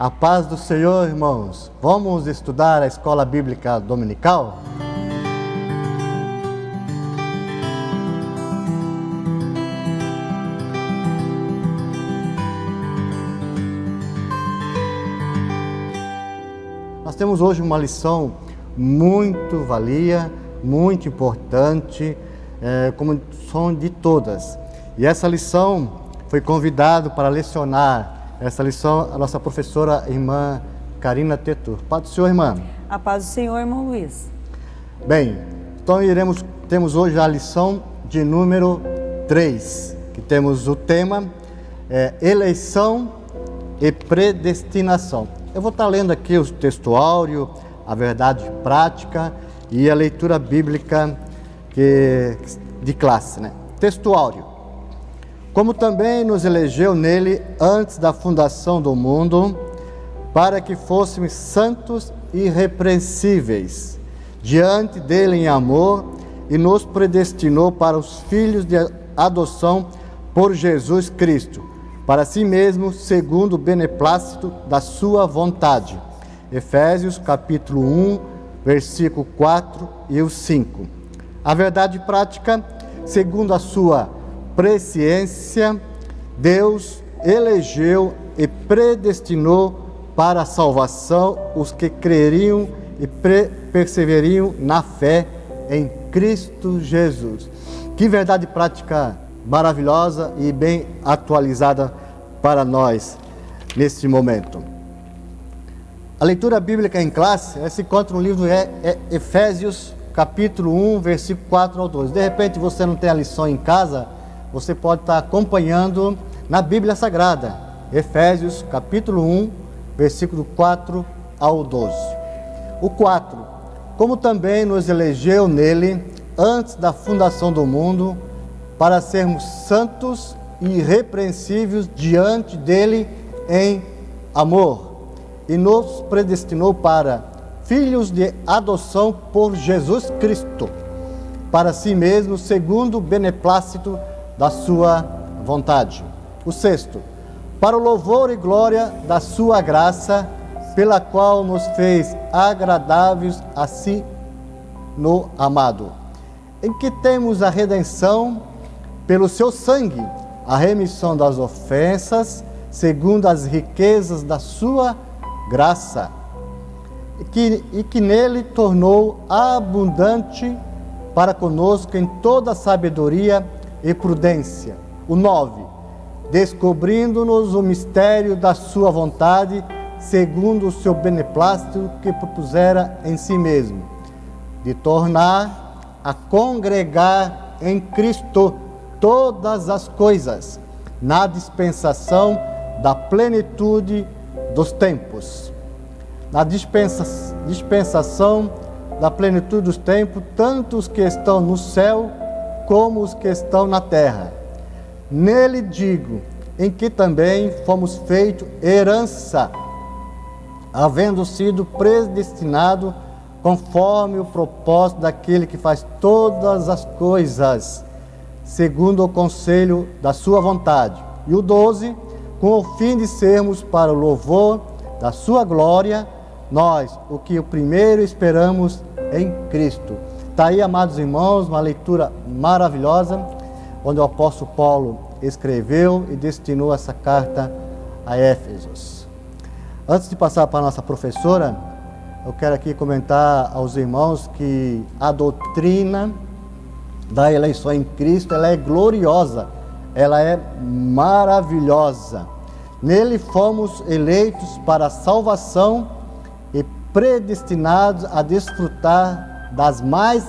A paz do Senhor, irmãos. Vamos estudar a Escola Bíblica Dominical? Nós temos hoje uma lição muito valia, muito importante, como são de todas. E essa lição foi convidado para lecionar essa lição a nossa professora, irmã Karina Tetur. Paz do Senhor, irmã. A paz do Senhor, irmão Luiz. Bem, então temos hoje a lição de número 3, que temos o tema eleição e predestinação. Eu vou estar lendo aqui o textuário, a verdade prática e a leitura bíblica de classe, né? Textuário. Como também nos elegeu nele antes da fundação do mundo, para que fôssemos santos e irrepreensíveis diante dele em amor, e nos predestinou para os filhos de adoção por Jesus Cristo, para si mesmo, segundo o beneplácito da sua vontade. Efésios capítulo 1, versículo 4 e o 5. A verdade prática, segundo a sua presciência, Deus elegeu e predestinou para a salvação os que creriam e perseverariam na fé em Cristo Jesus. Que verdade prática maravilhosa e bem atualizada para nós neste momento. A leitura bíblica em classe se encontra no livro Efésios capítulo 1, versículo 4 ao 12. De repente você não tem a lição em casa, você pode estar acompanhando na Bíblia Sagrada, Efésios capítulo 1, versículo 4 ao 12. O 4, como também nos elegeu nele antes da fundação do mundo, para sermos santos e irrepreensíveis diante dele em amor, e nos predestinou para filhos de adoção por Jesus Cristo, para si mesmo, segundo o beneplácito da sua vontade. O 6, para o louvor e glória da sua graça, pela qual nos fez agradáveis a si no amado, em que temos a redenção pelo seu sangue, a remissão das ofensas, segundo as riquezas da sua graça, e que nele tornou abundante para conosco em toda sabedoria e prudência. O 9, descobrindo-nos o mistério da sua vontade, segundo o seu beneplácito que propusera em si mesmo, de tornar a congregar em Cristo todas as coisas, na dispensação da plenitude dos tempos. Na dispensação da plenitude dos tempos, tanto os que estão no céu, como os que estão na terra. Nele digo, em que também fomos feitos herança, havendo sido predestinado conforme o propósito daquele que faz todas as coisas, segundo o conselho da sua vontade. E o 12, com o fim de sermos para o louvor da sua glória, nós, o que o primeiro esperamos em Cristo. Está aí, amados irmãos, uma leitura maravilhosa, onde o apóstolo Paulo escreveu e destinou essa carta a Éfesos. Antes de passar para a nossa professora, eu quero aqui comentar aos irmãos que a doutrina da eleição em Cristo, ela é gloriosa, ela é maravilhosa. Nele fomos eleitos para a salvação e predestinados a desfrutar das mais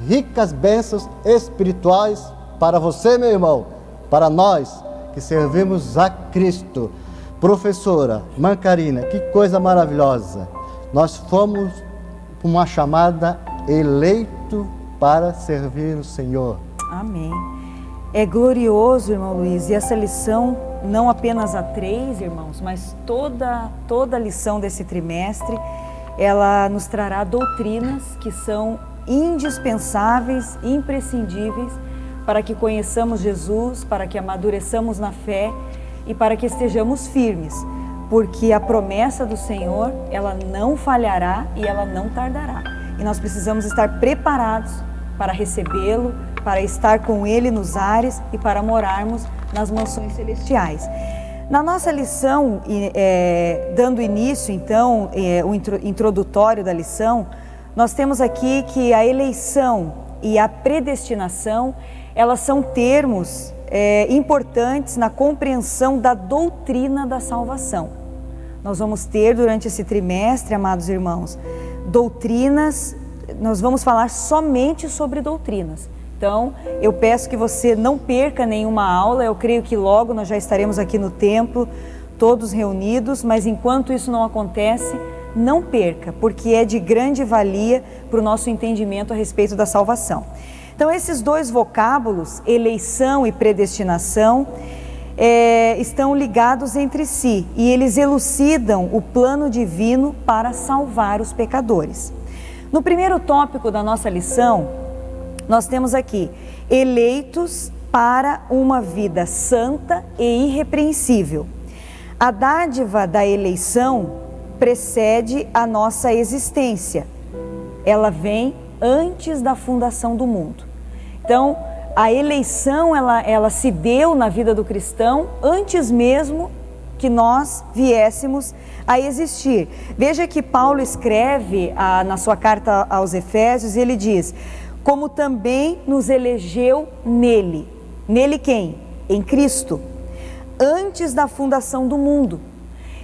ricas bênçãos espirituais para você, meu irmão, para nós que servimos a Cristo. Professora, irmã Karina, que coisa maravilhosa. Nós fomos com uma chamada eleito para servir o Senhor. Amém. É glorioso, irmão Luiz, e essa lição, não apenas a 3, irmãos, mas toda a lição desse trimestre, ela nos trará doutrinas que são indispensáveis, imprescindíveis, para que conheçamos Jesus, para que amadureçamos na fé e para que estejamos firmes. porque a promessa do Senhor, ela não falhará e ela não tardará. E nós precisamos estar preparados para recebê-lo, para estar com Ele nos ares e para morarmos nas mansões celestiais. Na nossa lição, dando início então, o introdutório da lição, nós temos aqui que a eleição e a predestinação, elas são termos importantes na compreensão da doutrina da salvação. Nós vamos ter durante esse trimestre, amados irmãos, doutrinas, nós vamos falar somente sobre doutrinas. Então, eu peço que você não perca nenhuma aula, eu creio que logo nós já estaremos aqui no templo, todos reunidos, mas enquanto isso não acontece, não perca, porque é de grande valia para o nosso entendimento a respeito da salvação. Então, esses dois vocábulos, eleição e predestinação, estão ligados entre si e eles elucidam o plano divino para salvar os pecadores. No primeiro tópico da nossa lição, nós temos aqui, eleitos para uma vida santa e irrepreensível. A dádiva da eleição precede a nossa existência. Ela vem antes da fundação do mundo. Então, a eleição, ela se deu na vida do cristão antes mesmo que nós viéssemos a existir. Veja que Paulo escreve na sua carta aos Efésios, ele diz: como também nos elegeu nele. Nele quem? Em Cristo. Antes da fundação do mundo.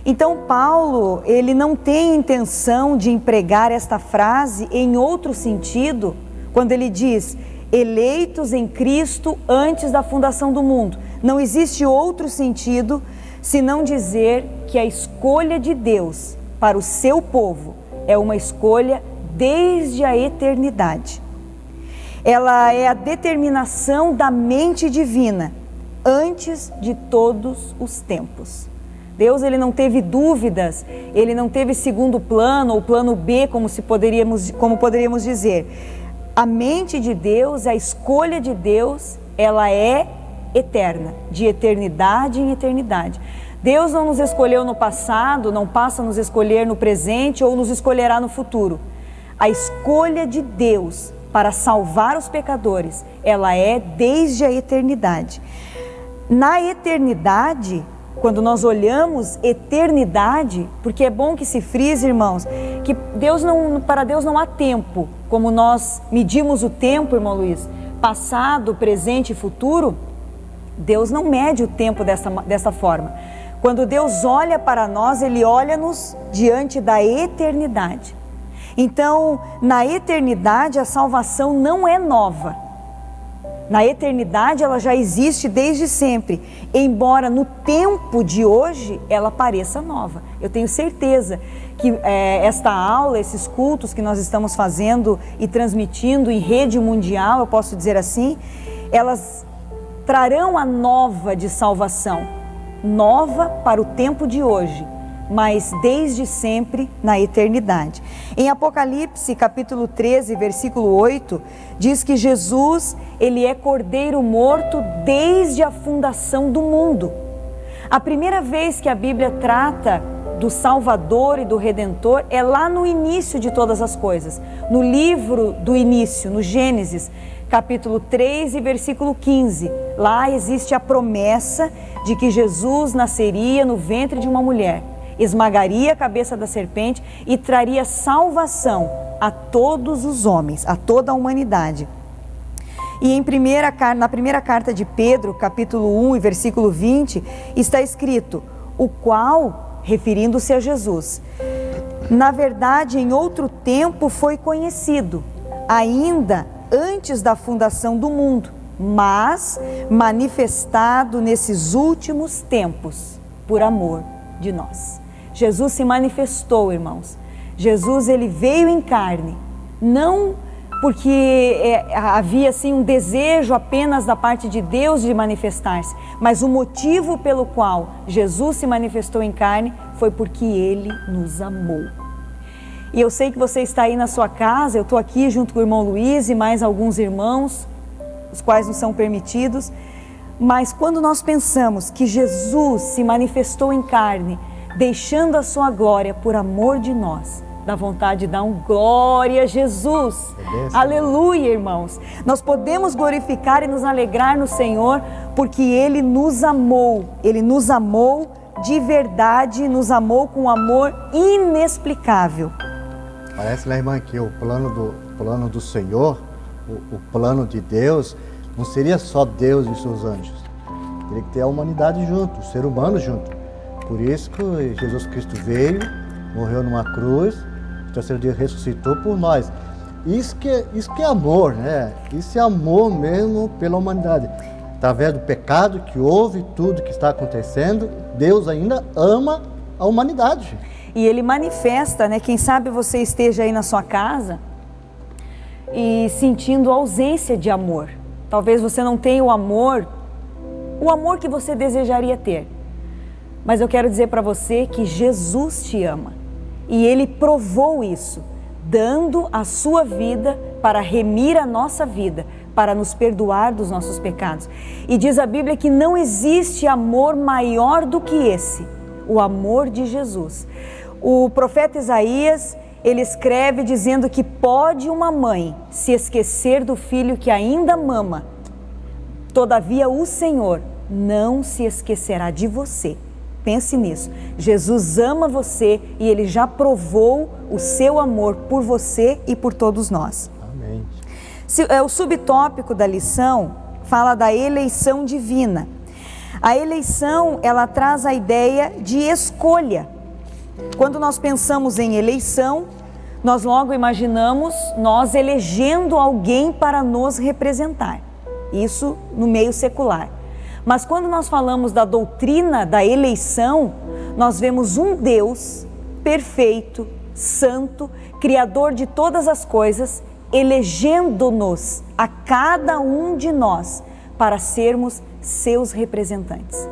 Então Paulo, ele não tem intenção de empregar esta frase em outro sentido, quando ele diz, eleitos em Cristo antes da fundação do mundo. Não existe outro sentido, senão dizer que a escolha de Deus para o seu povo é uma escolha desde a eternidade. Ela é a determinação da mente divina antes de todos os tempos. Deus, ele não teve dúvidas, ele não teve segundo plano ou plano B, como poderíamos dizer. A mente de Deus, a escolha de Deus, ela é eterna, de eternidade em eternidade. Deus não nos escolheu no passado, não passa a nos escolher no presente ou nos escolherá no futuro. A escolha de Deus para salvar os pecadores, ela é desde a eternidade. Na eternidade, quando nós olhamos eternidade, porque é bom que se frise, irmãos, que para Deus não há tempo, como nós medimos o tempo, irmão Luiz, passado, presente e futuro. Deus não mede o tempo dessa forma. Quando Deus olha para nós, Ele olha-nos diante da eternidade. Então, na eternidade, a salvação não é nova. Na eternidade, ela já existe desde sempre, embora no tempo de hoje, ela pareça nova. Eu tenho certeza que esta aula, esses cultos que nós estamos fazendo e transmitindo em rede mundial, eu posso dizer assim, elas trarão a nova de salvação, nova para o tempo de hoje, mas desde sempre na eternidade. Em Apocalipse, capítulo 13, versículo 8, diz que Jesus, ele é cordeiro morto desde a fundação do mundo. A primeira vez que a Bíblia trata do Salvador e do Redentor é lá no início de todas as coisas, no livro do início, no Gênesis, capítulo 3 e versículo 15. Lá existe a promessa de que Jesus nasceria no ventre de uma mulher, esmagaria a cabeça da serpente e traria salvação a todos os homens, a toda a humanidade. E na primeira carta de Pedro, capítulo 1 e versículo 20, está escrito, o qual, referindo-se a Jesus, na verdade em outro tempo foi conhecido, ainda antes da fundação do mundo, mas manifestado nesses últimos tempos, por amor de nós. Jesus se manifestou, irmãos. Jesus, ele veio em carne, não porque havia assim um desejo apenas da parte de Deus de manifestar-se, mas o motivo pelo qual Jesus se manifestou em carne foi porque Ele nos amou. E eu sei que você está aí na sua casa, eu estou aqui junto com o irmão Luiz e mais alguns irmãos, os quais não são permitidos, mas quando nós pensamos que Jesus se manifestou em carne, deixando a sua glória por amor de nós. Dá vontade de dar um glória a Jesus. Aleluia, irmãos. Nós podemos glorificar e nos alegrar no Senhor porque Ele nos amou. Ele nos amou de verdade, nos amou com um amor inexplicável. Parece, né, irmã, que o plano do Senhor, o plano de Deus, não seria só Deus e seus anjos. Teria que ter a humanidade junto, o ser humano junto. Por isso que Jesus Cristo veio, morreu numa cruz, no terceiro dia ressuscitou por nós. Isso que é amor, né? Isso é amor mesmo pela humanidade. Através do pecado que houve, tudo que está acontecendo, Deus ainda ama a humanidade. E Ele manifesta, né? Quem sabe você esteja aí na sua casa e sentindo ausência de amor. Talvez você não tenha o amor que você desejaria ter. Mas eu quero dizer para você que Jesus te ama. E Ele provou isso, dando a sua vida para remir a nossa vida, para nos perdoar dos nossos pecados. E diz a Bíblia que não existe amor maior do que esse, o amor de Jesus. O profeta Isaías, ele escreve dizendo que pode uma mãe se esquecer do filho que ainda mama, todavia o Senhor não se esquecerá de você. Pense nisso. Jesus ama você e Ele já provou o seu amor por você e por todos nós. Amém. O subtópico da lição fala da eleição divina. A eleição, ela traz a ideia de escolha. Quando nós pensamos em eleição, nós logo imaginamos nós elegendo alguém para nos representar. Isso no meio secular. Mas quando nós falamos da doutrina da eleição, nós vemos um Deus perfeito, santo, criador de todas as coisas, elegendo-nos, a cada um de nós, para sermos seus representantes.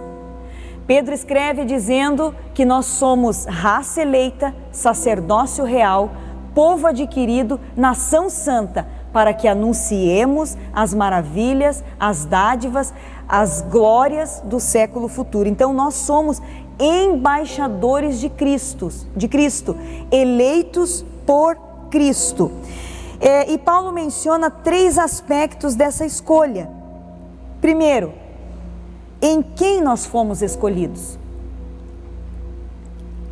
Pedro escreve dizendo que nós somos raça eleita, sacerdócio real, povo adquirido, nação santa, para que anunciemos as maravilhas, as dádivas, as glórias do século futuro. Então nós somos embaixadores de Cristo, eleitos por Cristo. E Paulo menciona 3 aspectos dessa escolha. Primeiro, em quem nós fomos escolhidos?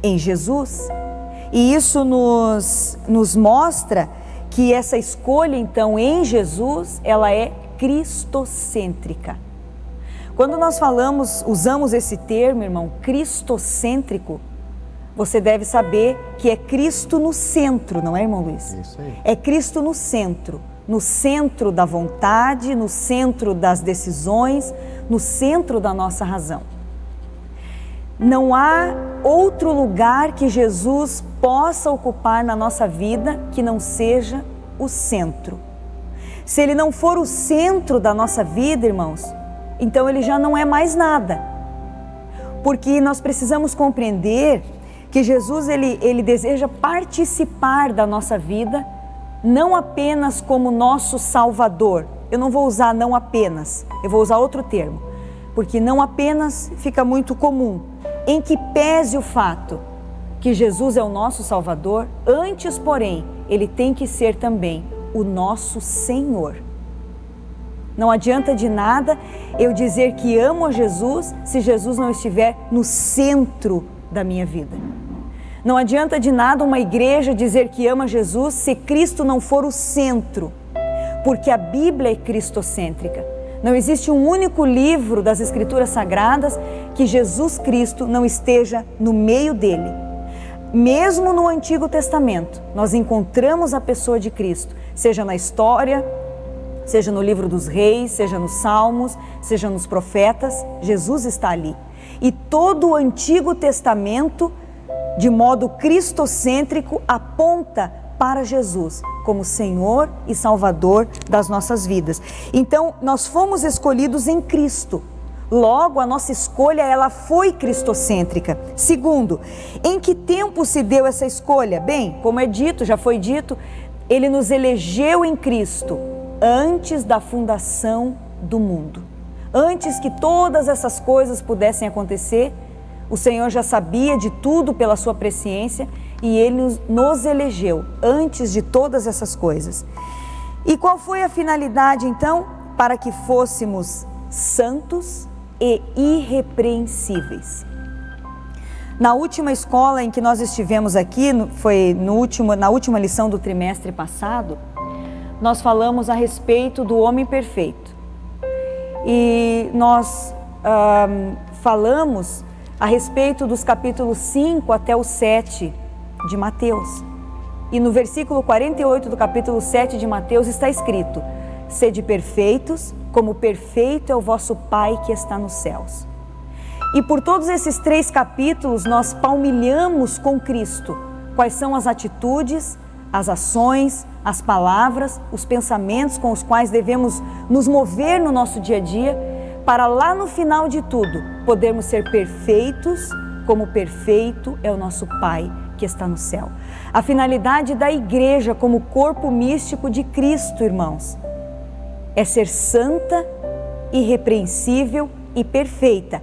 Em Jesus. E isso nos mostra que essa escolha, então, em Jesus, ela é cristocêntrica. Quando nós usamos esse termo, irmão, cristocêntrico, você deve saber que é Cristo no centro, não é, irmão Luiz? Isso aí. É Cristo no centro da vontade, no centro das decisões, no centro da nossa razão. Não há outro lugar que Jesus possa ocupar na nossa vida que não seja o centro. Se Ele não for o centro da nossa vida, irmãos, então Ele já não é mais nada. Porque nós precisamos compreender que Jesus, ele deseja participar da nossa vida, não apenas como nosso Salvador. Eu não vou usar não apenas, eu vou usar outro termo, porque não apenas fica muito comum. Em que pese o fato que Jesus é o nosso Salvador, antes, porém, Ele tem que ser também o nosso Senhor. Não adianta de nada eu dizer que amo a Jesus se Jesus não estiver no centro da minha vida. Não adianta de nada uma igreja dizer que ama Jesus se Cristo não for o centro, porque a Bíblia é cristocêntrica. Não existe um único livro das Escrituras Sagradas que Jesus Cristo não esteja no meio dele. Mesmo no Antigo Testamento, nós encontramos a pessoa de Cristo, seja na história, seja no livro dos reis, seja nos salmos, seja nos profetas, Jesus está ali. E todo o Antigo Testamento, de modo cristocêntrico, aponta para Jesus como Senhor e Salvador das nossas vidas. Então, nós fomos escolhidos em Cristo. Logo, a nossa escolha, ela foi cristocêntrica. Segundo, em que tempo se deu essa escolha? Bem, como é dito, já foi dito, Ele nos elegeu em Cristo antes da fundação do mundo. Antes que todas essas coisas pudessem acontecer, O Senhor já sabia de tudo pela sua presciência e Ele nos elegeu antes de todas essas coisas. E qual foi a finalidade então? Para que fôssemos santos e irrepreensíveis. Na última escola em que nós estivemos aqui, foi na última lição do trimestre passado, nós falamos a respeito do homem perfeito. E nós falamos a respeito dos capítulos 5 até o 7 de Mateus. E no versículo 48 do capítulo 7 de Mateus está escrito: sede perfeitos, como perfeito é o vosso Pai que está nos céus. E por todos esses 3 capítulos nós palmilhamos com Cristo quais são as atitudes, as ações, as palavras, os pensamentos com os quais devemos nos mover no nosso dia a dia, para lá no final de tudo podermos ser perfeitos, como perfeito é o nosso Pai que está no céu. A finalidade da igreja como corpo místico de Cristo, irmãos, é ser santa, irrepreensível e perfeita.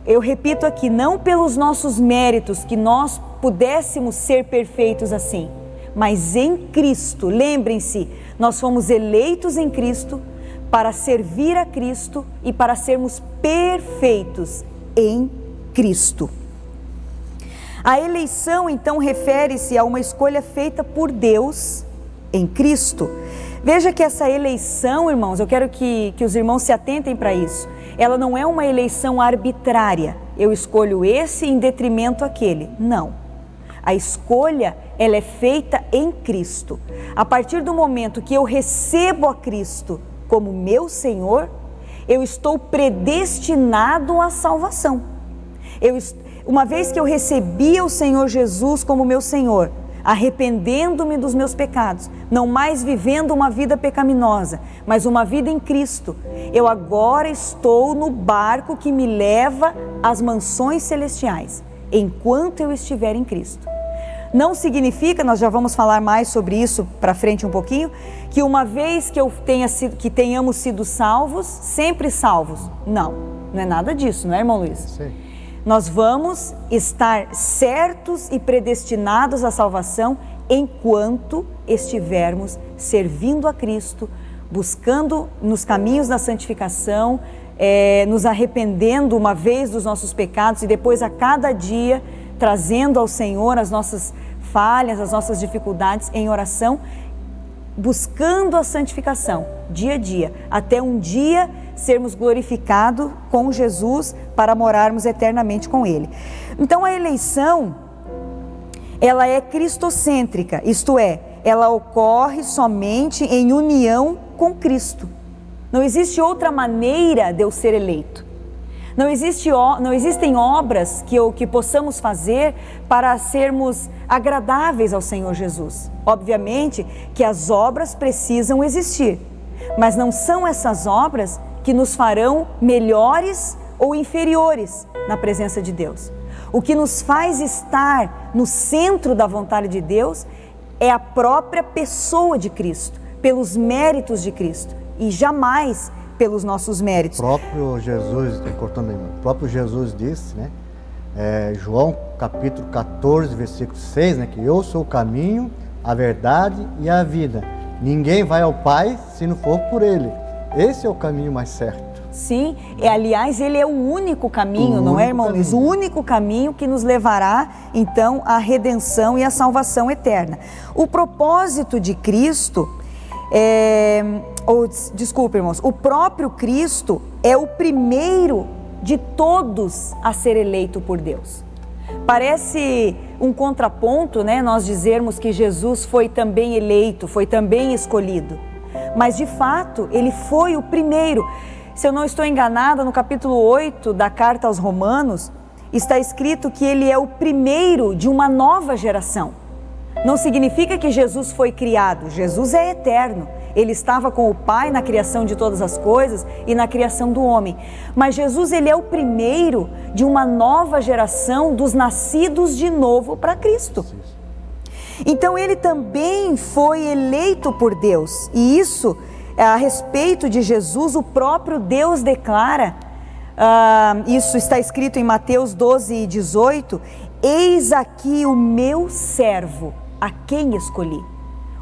Eu repito aqui, não pelos nossos méritos que nós pudéssemos ser perfeitos assim, mas em Cristo. Lembrem-se, nós fomos eleitos em Cristo para servir a Cristo e para sermos perfeitos em Cristo. A eleição, então, refere-se a uma escolha feita por Deus em Cristo. Veja que essa eleição, irmãos, eu quero que os irmãos se atentem para isso. Ela não é uma eleição arbitrária. Eu escolho esse em detrimento àquele. Não. A escolha, ela é feita em Cristo. A partir do momento que eu recebo a Cristo como meu Senhor, eu estou predestinado à salvação. Uma vez que eu recebi o Senhor Jesus como meu Senhor, arrependendo-me dos meus pecados, não mais vivendo uma vida pecaminosa, mas uma vida em Cristo, eu agora estou no barco que me leva às mansões celestiais, enquanto eu estiver em Cristo. Não significa, nós já vamos falar mais sobre isso para frente um pouquinho, que uma vez que tenhamos sido salvos, sempre salvos. Não é nada disso, não é, irmão Luiz? Sim. Nós vamos estar certos e predestinados à salvação enquanto estivermos servindo a Cristo, buscando nos caminhos da santificação, nos arrependendo uma vez dos nossos pecados e depois a cada dia trazendo ao Senhor as nossas falhas, as nossas dificuldades em oração, buscando a santificação dia a dia, até um dia sermos glorificados com Jesus para morarmos eternamente com Ele. Então a eleição, ela é cristocêntrica, isto é, ela ocorre somente em união com Cristo. Não existe outra maneira de eu ser eleito. Não existem obras que possamos fazer para sermos agradáveis ao Senhor Jesus. Obviamente que as obras precisam existir, mas não são essas obras que nos farão melhores ou inferiores na presença de Deus. O que nos faz estar no centro da vontade de Deus é a própria pessoa de Cristo, pelos méritos de Cristo e jamais pelos nossos méritos. O próprio Jesus disse, né? João capítulo 14, versículo 6, né? Que eu sou o caminho, a verdade e a vida. Ninguém vai ao Pai se não for por Ele. Esse é o caminho mais certo. Sim, aliás, Ele é o único caminho, não é, irmão Luiz? O único caminho que nos levará, então, à redenção e à salvação eterna. O propósito de Cristo irmãos, o próprio Cristo é o primeiro de todos a ser eleito por Deus. Parece um contraponto, né? Nós dizermos que Jesus foi também eleito, foi também escolhido. Mas de fato, Ele foi o primeiro. Se eu não estou enganada, no capítulo 8 da carta aos Romanos, está escrito que Ele é o primeiro de uma nova geração. Não significa que Jesus foi criado, Jesus é eterno. Ele estava com o Pai na criação de todas as coisas e na criação do homem. Mas Jesus, Ele é o primeiro de uma nova geração dos nascidos de novo para Cristo. Então Ele também foi eleito por Deus. E isso, a respeito de Jesus, o próprio Deus declara Isso está escrito em Mateus 12:18. Eis aqui o meu servo, a quem escolhi.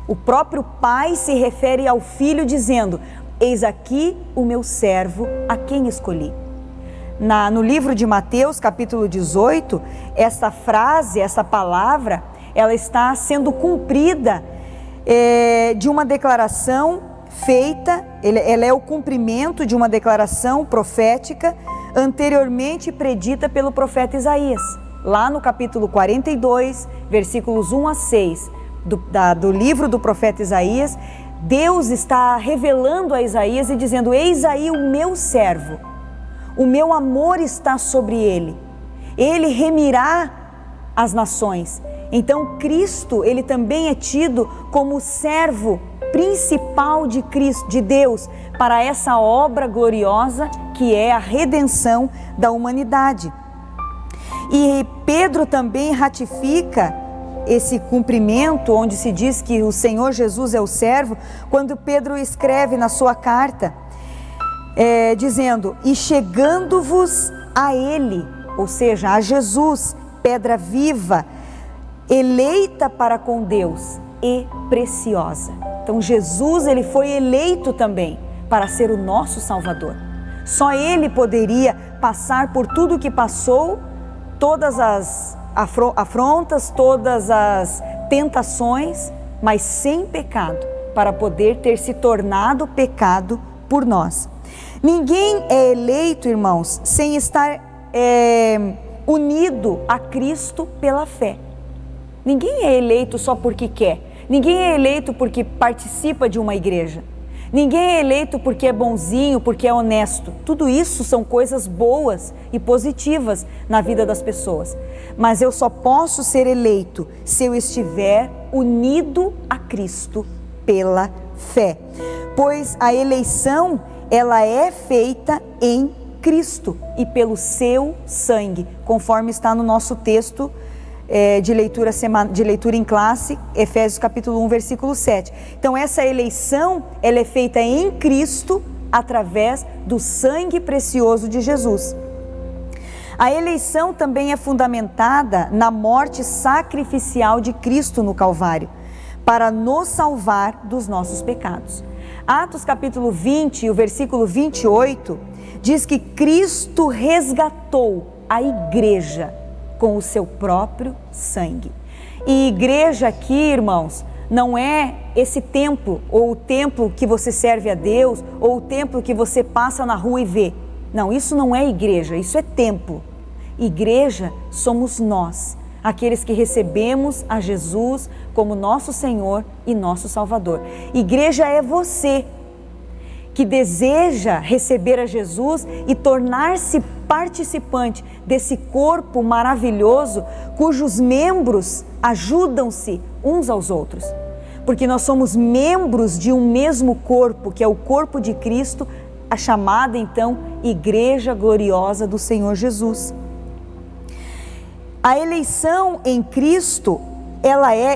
O próprio Pai se refere ao Filho dizendo: eis aqui o meu servo, a quem escolhi. No livro de Mateus, capítulo 18, essa frase, essa palavra, ela está sendo cumprida de uma declaração feita, ela é o cumprimento de uma declaração profética anteriormente predita pelo profeta Isaías. Lá no capítulo 42, versículos 1 a 6 do livro do profeta Isaías, Deus está revelando a Isaías e dizendo: eis aí o meu servo, o meu amor está sobre ele, ele remirá as nações. Então Cristo, ele também é tido como o servo principal de Cristo, de Deus, para essa obra gloriosa que é a redenção da humanidade. E Pedro também ratifica esse cumprimento, onde se diz que o Senhor Jesus é o servo, quando Pedro escreve na sua carta, dizendo: e chegando-vos a Ele, ou seja, a Jesus, pedra viva, eleita para com Deus e preciosa. Então Jesus, ele foi eleito também para ser o nosso Salvador. Só Ele poderia passar por tudo o que passou, todas as afrontas, todas as tentações, mas sem pecado, para poder ter se tornado pecado por nós. Ninguém é eleito, irmãos, sem estar unido a Cristo pela fé. Ninguém é eleito só porque quer. Ninguém é eleito porque participa de uma igreja. Ninguém é eleito porque é bonzinho, porque é honesto. Tudo isso são coisas boas e positivas na vida das pessoas. Mas eu só posso ser eleito se eu estiver unido a Cristo pela fé. Pois a eleição, ela é feita em Cristo e pelo seu sangue, conforme está no nosso texto de leitura em classe, Efésios capítulo 1, versículo 7. Então essa eleição, ela é feita em Cristo através do sangue precioso de Jesus. A eleição também é fundamentada na morte sacrificial de Cristo no Calvário, para nos salvar dos nossos pecados. Atos capítulo 20, o versículo 28, diz que Cristo resgatou a igreja com o seu próprio sangue. E igreja aqui, irmãos, não é esse templo, ou o templo que você serve a Deus, ou o templo que você passa na rua e vê. Não, isso não é igreja, isso é templo. Igreja somos nós, aqueles que recebemos a Jesus como nosso Senhor e nosso Salvador. Igreja é você que deseja receber a Jesus e tornar-se participante desse corpo maravilhoso, cujos membros ajudam-se uns aos outros. Porque nós somos membros de um mesmo corpo, que é o corpo de Cristo, a chamada então Igreja Gloriosa do Senhor Jesus. A eleição em Cristo,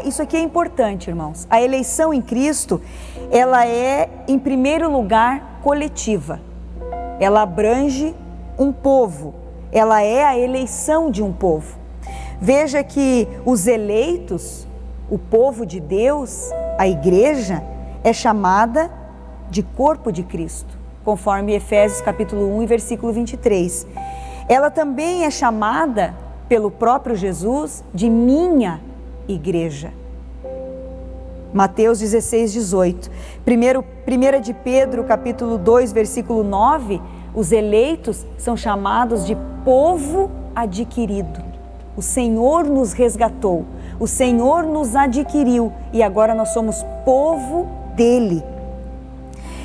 isso aqui é importante, irmãos. A eleição em Cristo, ela é, em primeiro lugar, coletiva. Ela abrange um povo. Ela é a eleição de um povo. Veja que os eleitos, o povo de Deus, a igreja, é chamada de corpo de Cristo, conforme Efésios capítulo 1 e versículo 23. Ela também é chamada pelo próprio Jesus de minha igreja. Mateus 16, 18. 1 de Pedro, capítulo 2, versículo 9, os eleitos são chamados de povo adquirido. O Senhor nos resgatou, o Senhor nos adquiriu e agora nós somos povo dele.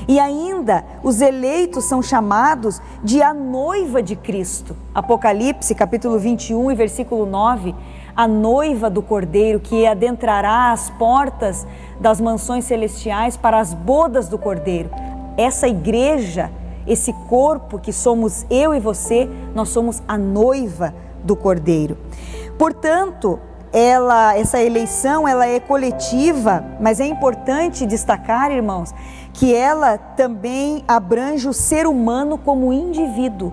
E ainda, os eleitos são chamados de a noiva de Cristo. Apocalipse, capítulo 21 e versículo 9, a noiva do Cordeiro que adentrará as portas das mansões celestiais para as bodas do Cordeiro. Essa igreja, esse corpo que somos eu e você, nós somos a noiva do Cordeiro. Portanto, essa eleição, ela é coletiva, mas é importante destacar, irmãos, que ela também abrange o ser humano como indivíduo.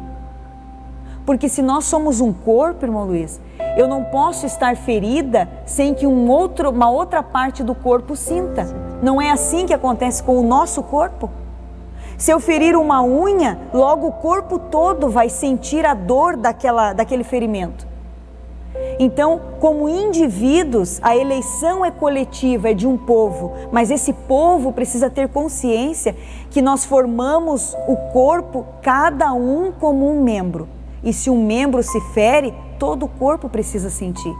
Porque se nós somos um corpo, irmão Luiz, eu não posso estar ferida sem que uma outra parte do corpo sinta. Não é assim que acontece com o nosso corpo? Se eu ferir uma unha, logo o corpo todo vai sentir a dor daquele ferimento. Então, como indivíduos, a eleição é coletiva, é de um povo, mas esse povo precisa ter consciência que nós formamos o corpo, cada um como um membro. E se um membro se fere, todo o corpo precisa sentir.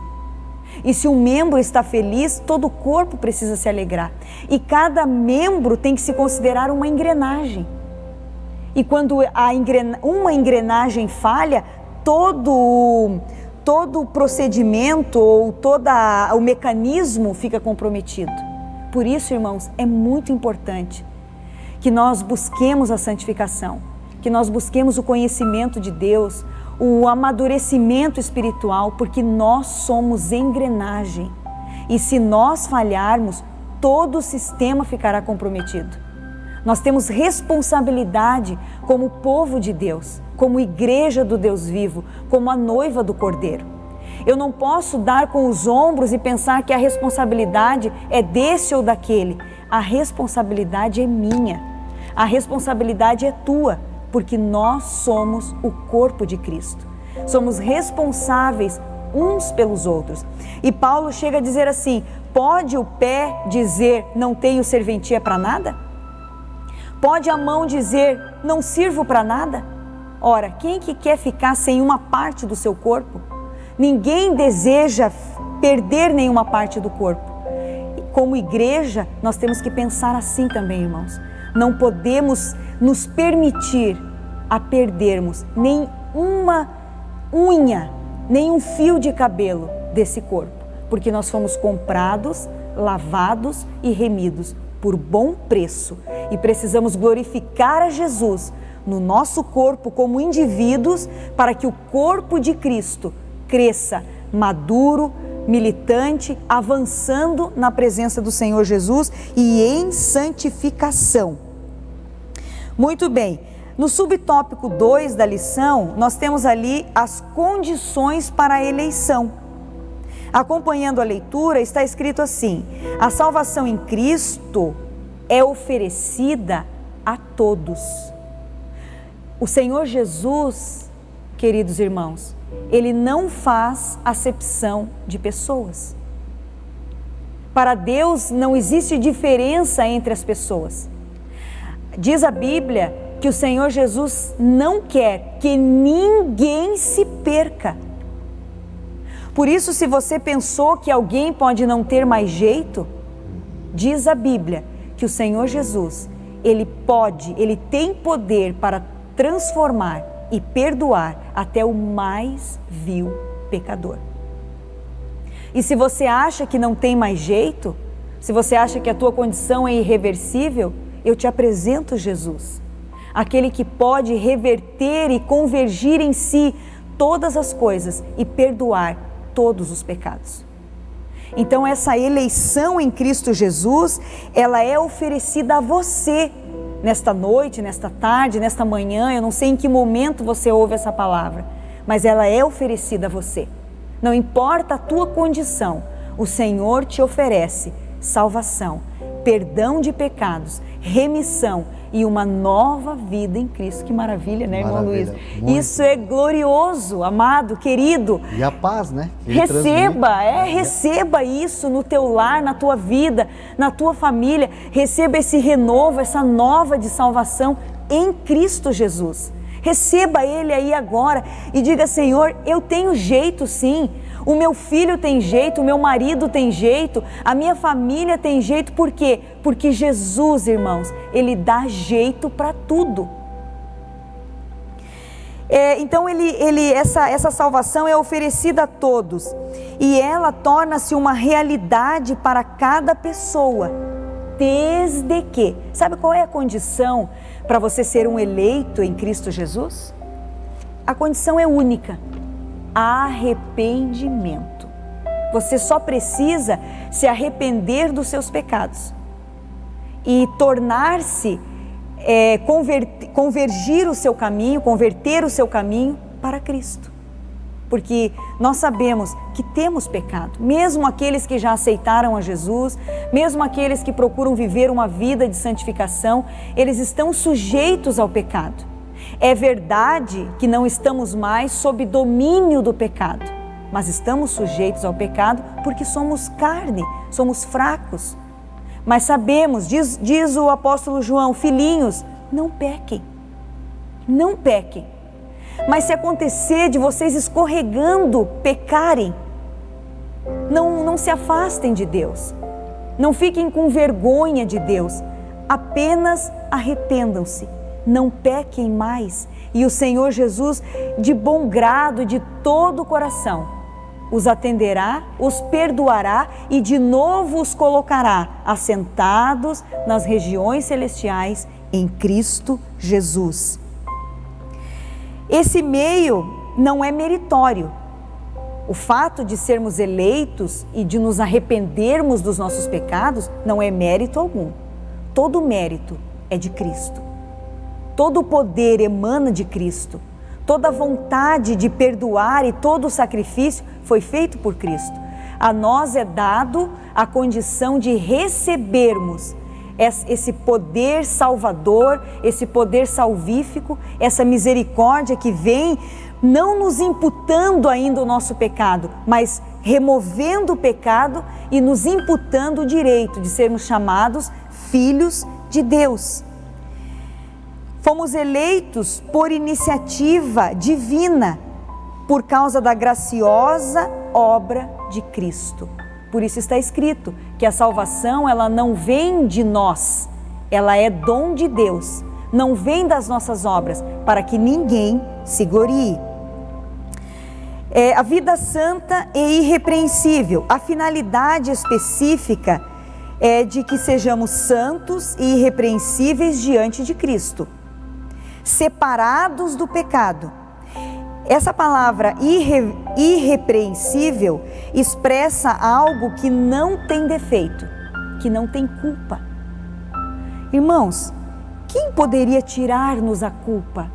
E se um membro está feliz, todo o corpo precisa se alegrar. E cada membro tem que se considerar uma engrenagem. E quando uma engrenagem falha, todo o procedimento ou todo o mecanismo fica comprometido. Por isso, irmãos, é muito importante que nós busquemos a santificação, que nós busquemos o conhecimento de Deus, o amadurecimento espiritual, porque nós somos engrenagem. E se nós falharmos, todo o sistema ficará comprometido. Nós temos responsabilidade como povo de Deus, como igreja do Deus vivo, como a noiva do Cordeiro. Eu não posso dar com os ombros e pensar que a responsabilidade é desse ou daquele. A responsabilidade é minha, a responsabilidade é tua, porque nós somos o corpo de Cristo. Somos responsáveis uns pelos outros. E Paulo chega a dizer assim: pode o pé dizer não tenho serventia para nada? Pode a mão dizer não sirvo para nada? Ora, quem que quer ficar sem uma parte do seu corpo? Ninguém deseja perder nenhuma parte do corpo. Como igreja, nós temos que pensar assim também, irmãos. Não podemos nos permitir a perdermos nem uma unha, nem um fio de cabelo desse corpo, porque nós fomos comprados, lavados e remidos por bom preço e precisamos glorificar a Jesus no nosso corpo como indivíduos para que o corpo de Cristo cresça maduro, militante, avançando na presença do Senhor Jesus e em santificação. Muito bem, no subtópico 2 da lição, nós temos ali as condições para a eleição. Acompanhando a leitura, está escrito assim: a salvação em Cristo é oferecida a todos. O Senhor Jesus, queridos irmãos, Ele não faz acepção de pessoas. Para Deus não existe diferença entre as pessoas. Diz a Bíblia que o Senhor Jesus não quer que ninguém se perca. Por isso, se você pensou que alguém pode não ter mais jeito, diz a Bíblia que o Senhor Jesus, Ele tem poder para transformar e perdoar até o mais vil pecador. E se você acha que não tem mais jeito, se você acha que a tua condição é irreversível, eu te apresento Jesus, aquele que pode reverter e convergir em si todas as coisas e perdoar todos os pecados. Então essa eleição em Cristo Jesus, ela é oferecida a você nesta noite, nesta tarde, nesta manhã, eu não sei em que momento você ouve essa palavra, mas ela é oferecida a você. Não importa a tua condição, o Senhor te oferece salvação, perdão de pecados, remissão e uma nova vida em Cristo. Que maravilha, né, irmão Luiz? Muito. Isso é glorioso, amado, querido. E a paz, né? Receba isso no teu lar, na tua vida, na tua família. Receba esse renovo, essa nova de salvação em Cristo Jesus. Receba Ele aí agora e diga: Senhor, eu tenho jeito sim. O meu filho tem jeito, o meu marido tem jeito, a minha família tem jeito. Por quê? Porque Jesus, irmãos, Ele dá jeito para tudo. Então essa salvação é oferecida a todos e ela torna-se uma realidade para cada pessoa, desde que... Sabe qual é a condição para você ser um eleito em Cristo Jesus? A condição é única: arrependimento. Você só precisa se arrepender dos seus pecados e tornar-se, converter o seu caminho para Cristo. Porque nós sabemos que temos pecado, mesmo aqueles que já aceitaram a Jesus, mesmo aqueles que procuram viver uma vida de santificação, eles estão sujeitos ao pecado. É verdade que não estamos mais sob domínio do pecado, mas estamos sujeitos ao pecado porque somos carne, somos fracos. Mas sabemos, diz o apóstolo João, filhinhos, não pequem, não pequem. Mas se acontecer de vocês escorregando, pecarem, não se afastem de Deus, não fiquem com vergonha de Deus, apenas arrependam-se, não pequem mais, e o Senhor Jesus, de bom grado, de todo o coração, os atenderá, os perdoará e de novo os colocará assentados nas regiões celestiais em Cristo Jesus. Esse meio não é meritório. O fato de sermos eleitos e de nos arrependermos dos nossos pecados não é mérito algum. Todo mérito é de Cristo. Todo o poder emana de Cristo. Toda a vontade de perdoar e todo o sacrifício foi feito por Cristo. A nós é dado a condição de recebermos esse poder salvador, esse poder salvífico, essa misericórdia que vem não nos imputando ainda o nosso pecado, mas removendo o pecado e nos imputando o direito de sermos chamados filhos de Deus. Fomos eleitos por iniciativa divina, por causa da graciosa obra de Cristo. Por isso está escrito que a salvação, ela não vem de nós, ela é dom de Deus, não vem das nossas obras, para que ninguém se glorie. A vida santa e irrepreensível, a finalidade específica é de que sejamos santos e irrepreensíveis diante de Cristo, separados do pecado. Essa palavra irrepreensível expressa algo que não tem defeito, que não tem culpa. Irmãos, quem poderia tirar-nos a culpa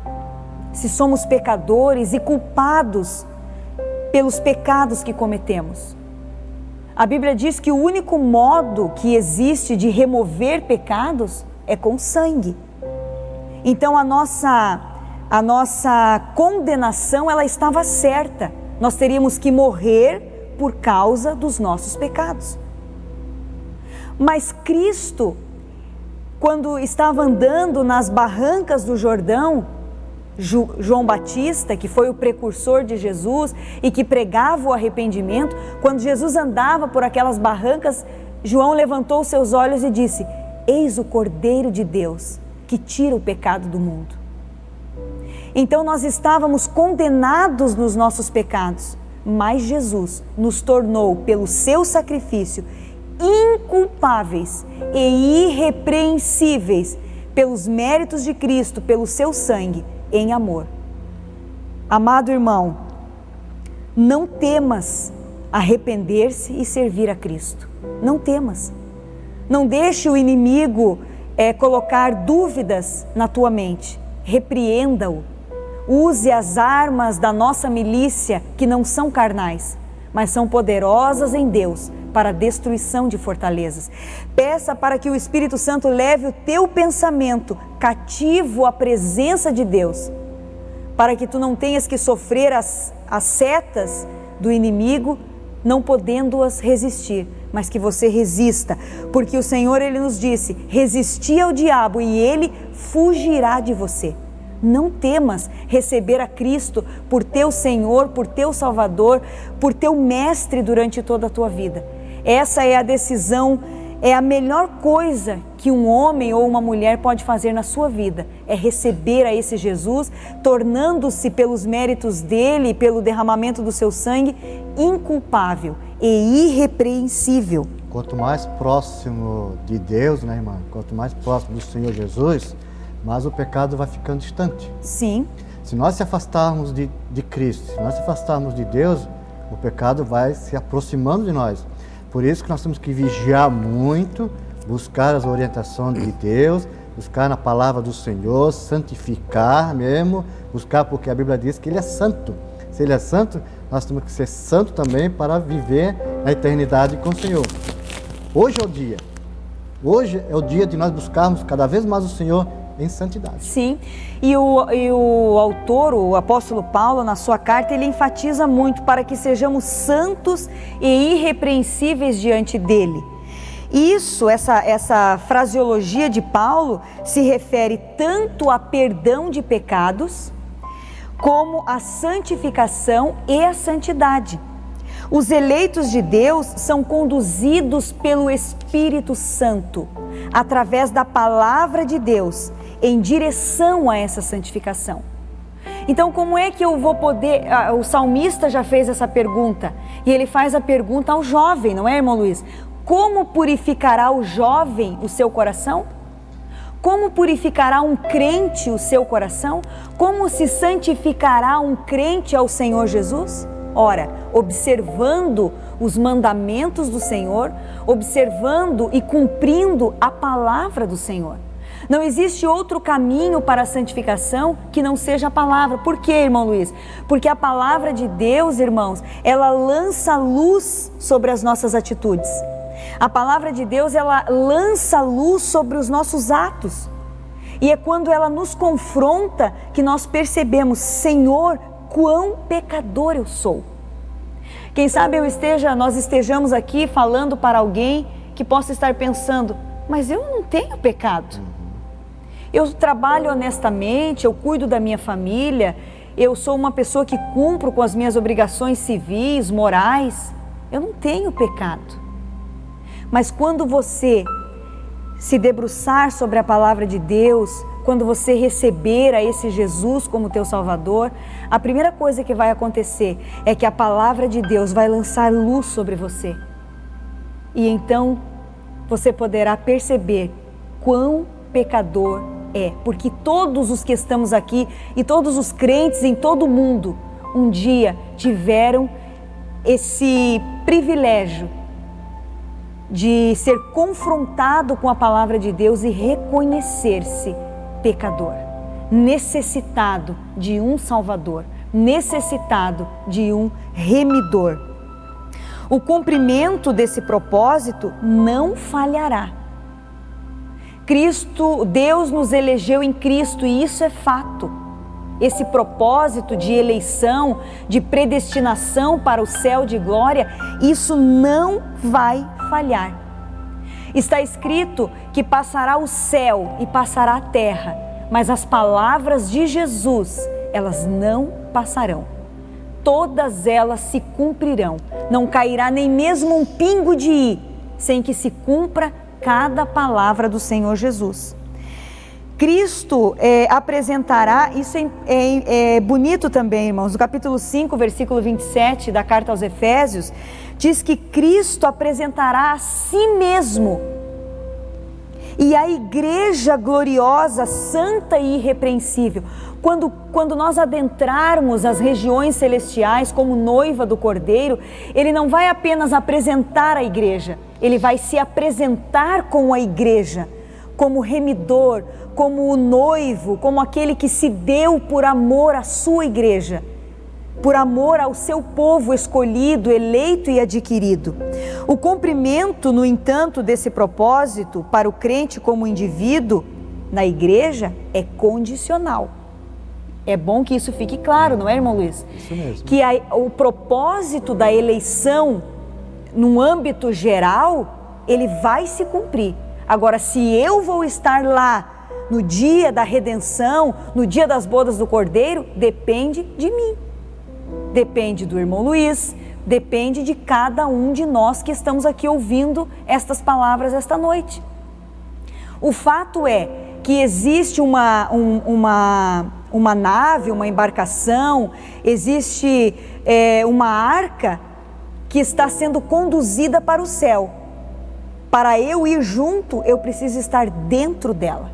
se somos pecadores e culpados pelos pecados que cometemos? A Bíblia diz que o único modo que existe de remover pecados é com sangue. Então a nossa condenação, ela estava certa. Nós teríamos que morrer por causa dos nossos pecados. Mas Cristo, quando estava andando nas barrancas do Jordão, João Batista, que foi o precursor de Jesus e que pregava o arrependimento, quando Jesus andava por aquelas barrancas, João levantou seus olhos e disse: eis o Cordeiro de Deus que tira o pecado do mundo. Então nós estávamos condenados nos nossos pecados, mas Jesus nos tornou, pelo seu sacrifício, inculpáveis e irrepreensíveis pelos méritos de Cristo, pelo seu sangue, em amor. Amado irmão, não temas arrepender-se e servir a Cristo. Não temas. Não deixe o inimigo colocar dúvidas na tua mente. Repreenda-o. Use as armas da nossa milícia, que não são carnais, mas são poderosas em Deus para a destruição de fortalezas. Peça para que o Espírito Santo leve o teu pensamento cativo à presença de Deus, para que tu não tenhas que sofrer as setas do inimigo, não podendo-as resistir, mas que você resista, porque o Senhor, Ele nos disse: resisti ao diabo e ele fugirá de você. Não temas receber a Cristo por teu Senhor, por teu Salvador, por teu Mestre durante toda a tua vida. Essa é a decisão, é a melhor coisa que um homem ou uma mulher pode fazer na sua vida, é receber a esse Jesus, tornando-se pelos méritos dele e pelo derramamento do seu sangue, inculpável e irrepreensível. Quanto mais próximo de Deus, né, irmã? Quanto mais próximo do Senhor Jesus, mais o pecado vai ficando distante. Sim. Se nós se afastarmos de Cristo, se nós se afastarmos de Deus, o pecado vai se aproximando de nós. Por isso que nós temos que vigiar muito, buscar as orientações de Deus, buscar na palavra do Senhor, santificar mesmo, buscar porque a Bíblia diz que Ele é santo. Se Ele é santo, nós temos que ser santo também para viver na eternidade com o Senhor. Hoje é o dia. Hoje é o dia de nós buscarmos cada vez mais o Senhor em santidade. Sim, e o autor, o apóstolo Paulo, na sua carta, ele enfatiza muito para que sejamos santos e irrepreensíveis diante dele. Isso, essa fraseologia de Paulo se refere tanto a perdão de pecados, como a santificação e a santidade. Os eleitos de Deus são conduzidos pelo Espírito Santo, através da palavra de Deus, em direção a essa santificação. Então, como é que eu vou poder... O salmista já fez essa pergunta, e ele faz a pergunta ao jovem, não é, irmão Luiz? Como purificará o jovem o seu coração? Como purificará um crente o seu coração? Como se santificará um crente ao Senhor Jesus? Ora, observando os mandamentos do Senhor, observando e cumprindo a palavra do Senhor. Não existe outro caminho para a santificação que não seja a palavra. Por quê, irmão Luiz? Porque a palavra de Deus, irmãos, ela lança luz sobre as nossas atitudes. A palavra de Deus, ela lança luz sobre os nossos atos. E é quando ela nos confronta que nós percebemos, Senhor, quão pecador eu sou. Quem sabe nós estejamos aqui falando para alguém que possa estar pensando, mas eu não tenho pecado. Eu trabalho honestamente, eu cuido da minha família, eu sou uma pessoa que cumpro com as minhas obrigações civis, morais, eu não tenho pecado. Mas quando você se debruçar sobre a palavra de Deus, quando você receber a esse Jesus como teu Salvador, a primeira coisa que vai acontecer é que a palavra de Deus vai lançar luz sobre você. E então você poderá perceber quão pecador é, porque todos os que estamos aqui e todos os crentes em todo o mundo, um dia tiveram esse privilégio de ser confrontado com a palavra de Deus e reconhecer-se pecador, necessitado de um Salvador, necessitado de um remidor. O cumprimento desse propósito não falhará. Deus nos elegeu em Cristo e isso é fato. Esse propósito de eleição, de predestinação para o céu de glória, isso não vai falhar. Está escrito que passará o céu e passará a terra, mas as palavras de Jesus, elas não passarão. Todas elas se cumprirão. Não cairá nem mesmo um pingo de i, sem que se cumpra cada palavra do Senhor Jesus. Cristo apresentará, isso é bonito também, irmãos, no capítulo 5, versículo 27 da carta aos Efésios, diz que Cristo apresentará a si mesmo e a igreja gloriosa, santa e irrepreensível. Quando nós adentrarmos as regiões celestiais como noiva do Cordeiro, Ele não vai apenas apresentar a igreja, Ele vai se apresentar com a igreja, como remidor, como o noivo, como aquele que se deu por amor à sua igreja, por amor ao seu povo escolhido, eleito e adquirido. O cumprimento, no entanto, desse propósito para o crente como indivíduo na igreja é condicional. É bom que isso fique claro, não é, irmão Luiz? Isso mesmo. Que o propósito da eleição, num âmbito geral, ele vai se cumprir. Agora, se eu vou estar lá no dia da redenção, no dia das bodas do Cordeiro, depende de mim. Depende do irmão Luiz, depende de cada um de nós que estamos aqui ouvindo estas palavras esta noite. O fato é que existe uma nave, uma embarcação, existe uma arca que está sendo conduzida para o céu. Para eu ir junto, eu preciso estar dentro dela.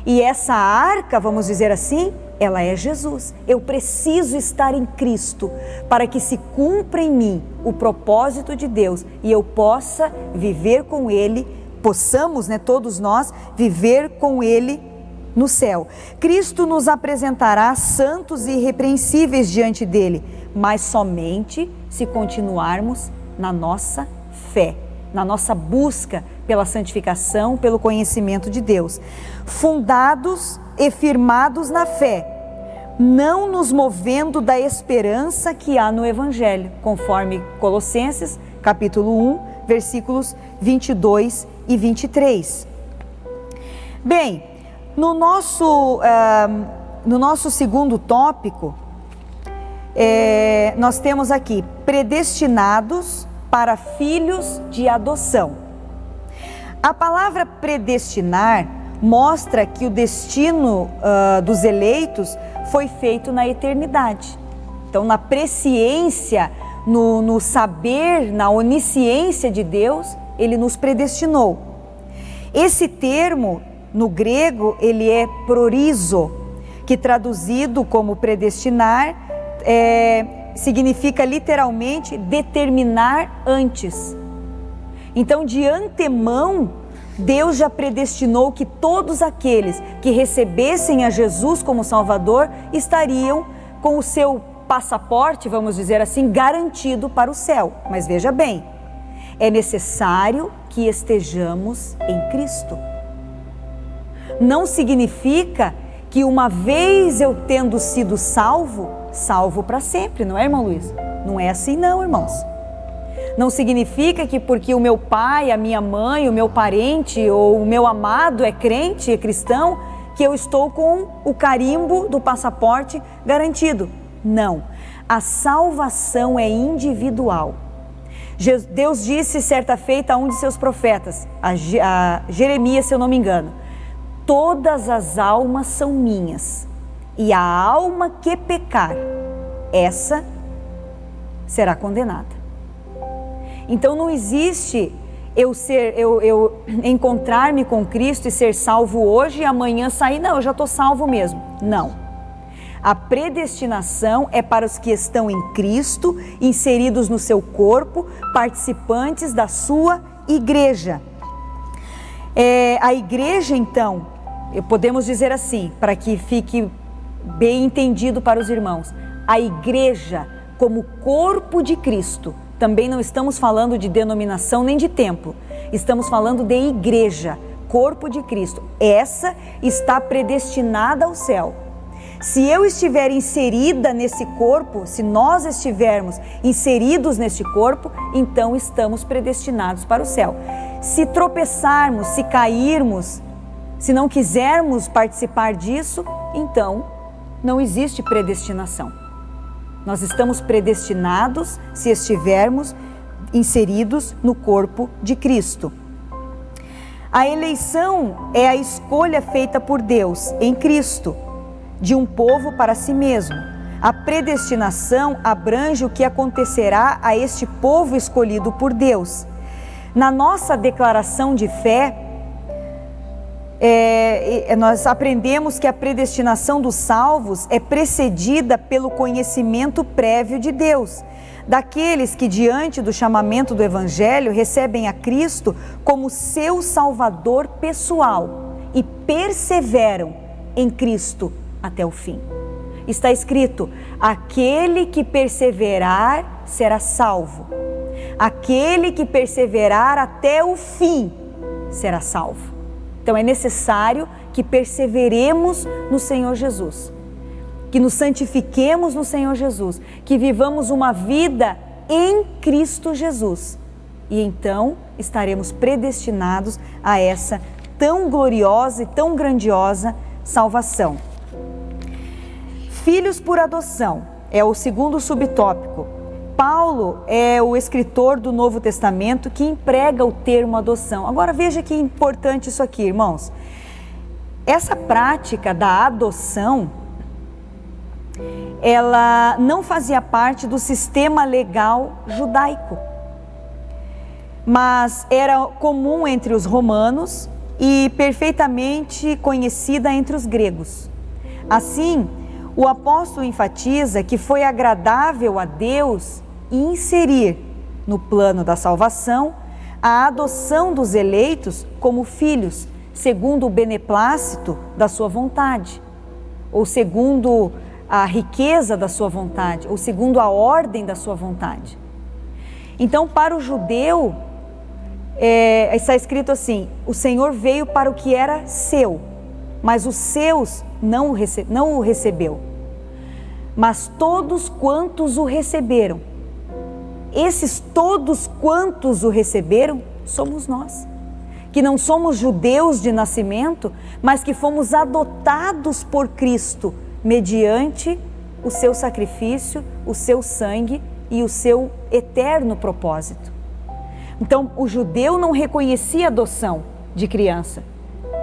E essa arca, vamos dizer assim, ela é Jesus. Eu preciso estar em Cristo para que se cumpra em mim o propósito de Deus e eu possa viver com Ele possamos, todos nós, viver com Ele no céu. Cristo nos apresentará santos e irrepreensíveis diante dele, mas somente se continuarmos na nossa fé, na nossa busca pela santificação, pelo conhecimento de Deus, fundados e firmados na fé, não nos movendo da esperança que há no Evangelho, conforme Colossenses, capítulo 1, versículos 22 e 23. Bem, no nosso segundo tópico, nós temos aqui, predestinados para filhos de adoção. A palavra predestinar mostra que o destino dos eleitos foi feito na eternidade. Então, na presciência, no saber, na onisciência de Deus, Ele nos predestinou. Esse termo, no grego, ele é prorizo, que traduzido como predestinar, significa literalmente determinar antes. Então, de antemão, Deus já predestinou que todos aqueles que recebessem a Jesus como Salvador estariam com o seu passaporte, vamos dizer assim, garantido para o céu. Mas veja bem, é necessário que estejamos em Cristo. Não significa que uma vez eu tendo sido salvo para sempre, não é, irmão Luiz? Não é assim não, irmãos. Não significa que porque o meu pai, a minha mãe, o meu parente ou o meu amado é crente, é cristão, que eu estou com o carimbo do passaporte garantido. Não, a salvação é individual. Deus disse certa feita a um de seus profetas, a Jeremias, se eu não me engano: todas as almas são minhas, e a alma que pecar, essa será condenada. Então não existe eu encontrar-me com Cristo e ser salvo hoje e amanhã sair, não, eu já estou salvo mesmo. Não. A predestinação é para os que estão em Cristo, inseridos no seu corpo, participantes da sua igreja. A igreja, então, podemos dizer assim, para que fique bem entendido para os irmãos, a igreja como corpo de Cristo. Também não estamos falando de denominação nem de templo, estamos falando de igreja, corpo de Cristo. Essa está predestinada ao céu. Se eu estiver inserida nesse corpo, se nós estivermos inseridos neste corpo, então estamos predestinados para o céu. Se tropeçarmos, se cairmos, se não quisermos participar disso, então não existe predestinação. Nós estamos predestinados se estivermos inseridos no corpo de Cristo. A eleição é a escolha feita por Deus em Cristo, de um povo para si mesmo. A predestinação abrange o que acontecerá a este povo escolhido por Deus. Na nossa declaração de fé, nós aprendemos que a predestinação dos salvos é precedida pelo conhecimento prévio de Deus, daqueles que diante do chamamento do Evangelho recebem a Cristo como seu Salvador pessoal e perseveram em Cristo até o fim. Está escrito: aquele que perseverar será salvo, aquele que perseverar até o fim será salvo. Então é necessário que perseveremos no Senhor Jesus, que nos santifiquemos no Senhor Jesus, que vivamos uma vida em Cristo Jesus. E então estaremos predestinados a essa tão gloriosa e tão grandiosa salvação. Filhos por adoção é o segundo subtópico. Paulo é o escritor do Novo Testamento que emprega o termo adoção. Agora veja que importante isso aqui, irmãos. Essa prática da adoção, ela não fazia parte do sistema legal judaico, mas era comum entre os romanos e perfeitamente conhecida entre os gregos. Assim, o apóstolo enfatiza que foi agradável a Deus inserir no plano da salvação a adoção dos eleitos como filhos, segundo o beneplácito da sua vontade, ou segundo a riqueza da sua vontade, ou segundo a ordem da sua vontade. Então, para o judeu, está escrito assim: o Senhor veio para o que era seu, mas os seus não o recebeu. Mas todos quantos o receberam, esses todos quantos o receberam, somos nós, que não somos judeus de nascimento, mas que fomos adotados por Cristo, mediante o seu sacrifício, o seu sangue e o seu eterno propósito. Então, o judeu não reconhecia a adoção de criança,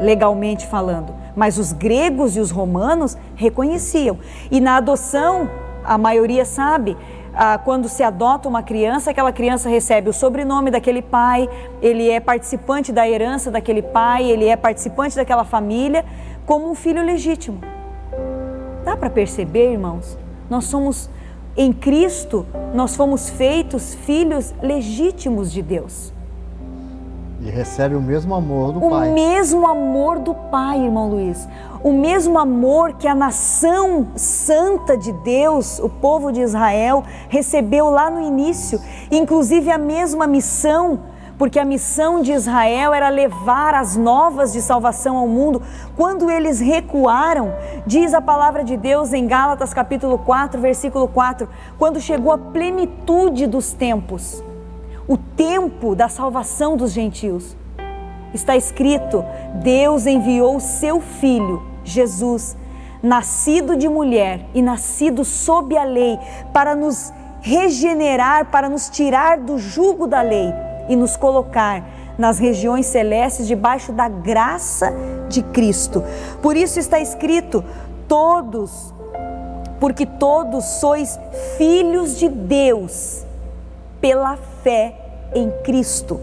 legalmente falando, mas os gregos e os romanos reconheciam. E na adoção, a maioria sabe, quando se adota uma criança, aquela criança recebe o sobrenome daquele pai, ele é participante da herança daquele pai, ele é participante daquela família, como um filho legítimo. Dá para perceber, irmãos? Nós somos, em Cristo, nós fomos feitos filhos legítimos de Deus. E recebe o mesmo amor do Pai. O mesmo amor do Pai, irmão Luiz. O mesmo amor que a nação santa de Deus, o povo de Israel, recebeu lá no início. Inclusive a mesma missão, porque a missão de Israel era levar as novas de salvação ao mundo. Quando eles recuaram, diz a palavra de Deus em Gálatas capítulo 4, versículo 4, quando chegou a plenitude dos tempos, o tempo da salvação dos gentios, está escrito: Deus enviou o seu Filho, Jesus, nascido de mulher e nascido sob a lei, para nos regenerar, para nos tirar do jugo da lei e nos colocar nas regiões celestes debaixo da graça de Cristo. Por isso está escrito: todos, porque todos sois filhos de Deus pela fé em Cristo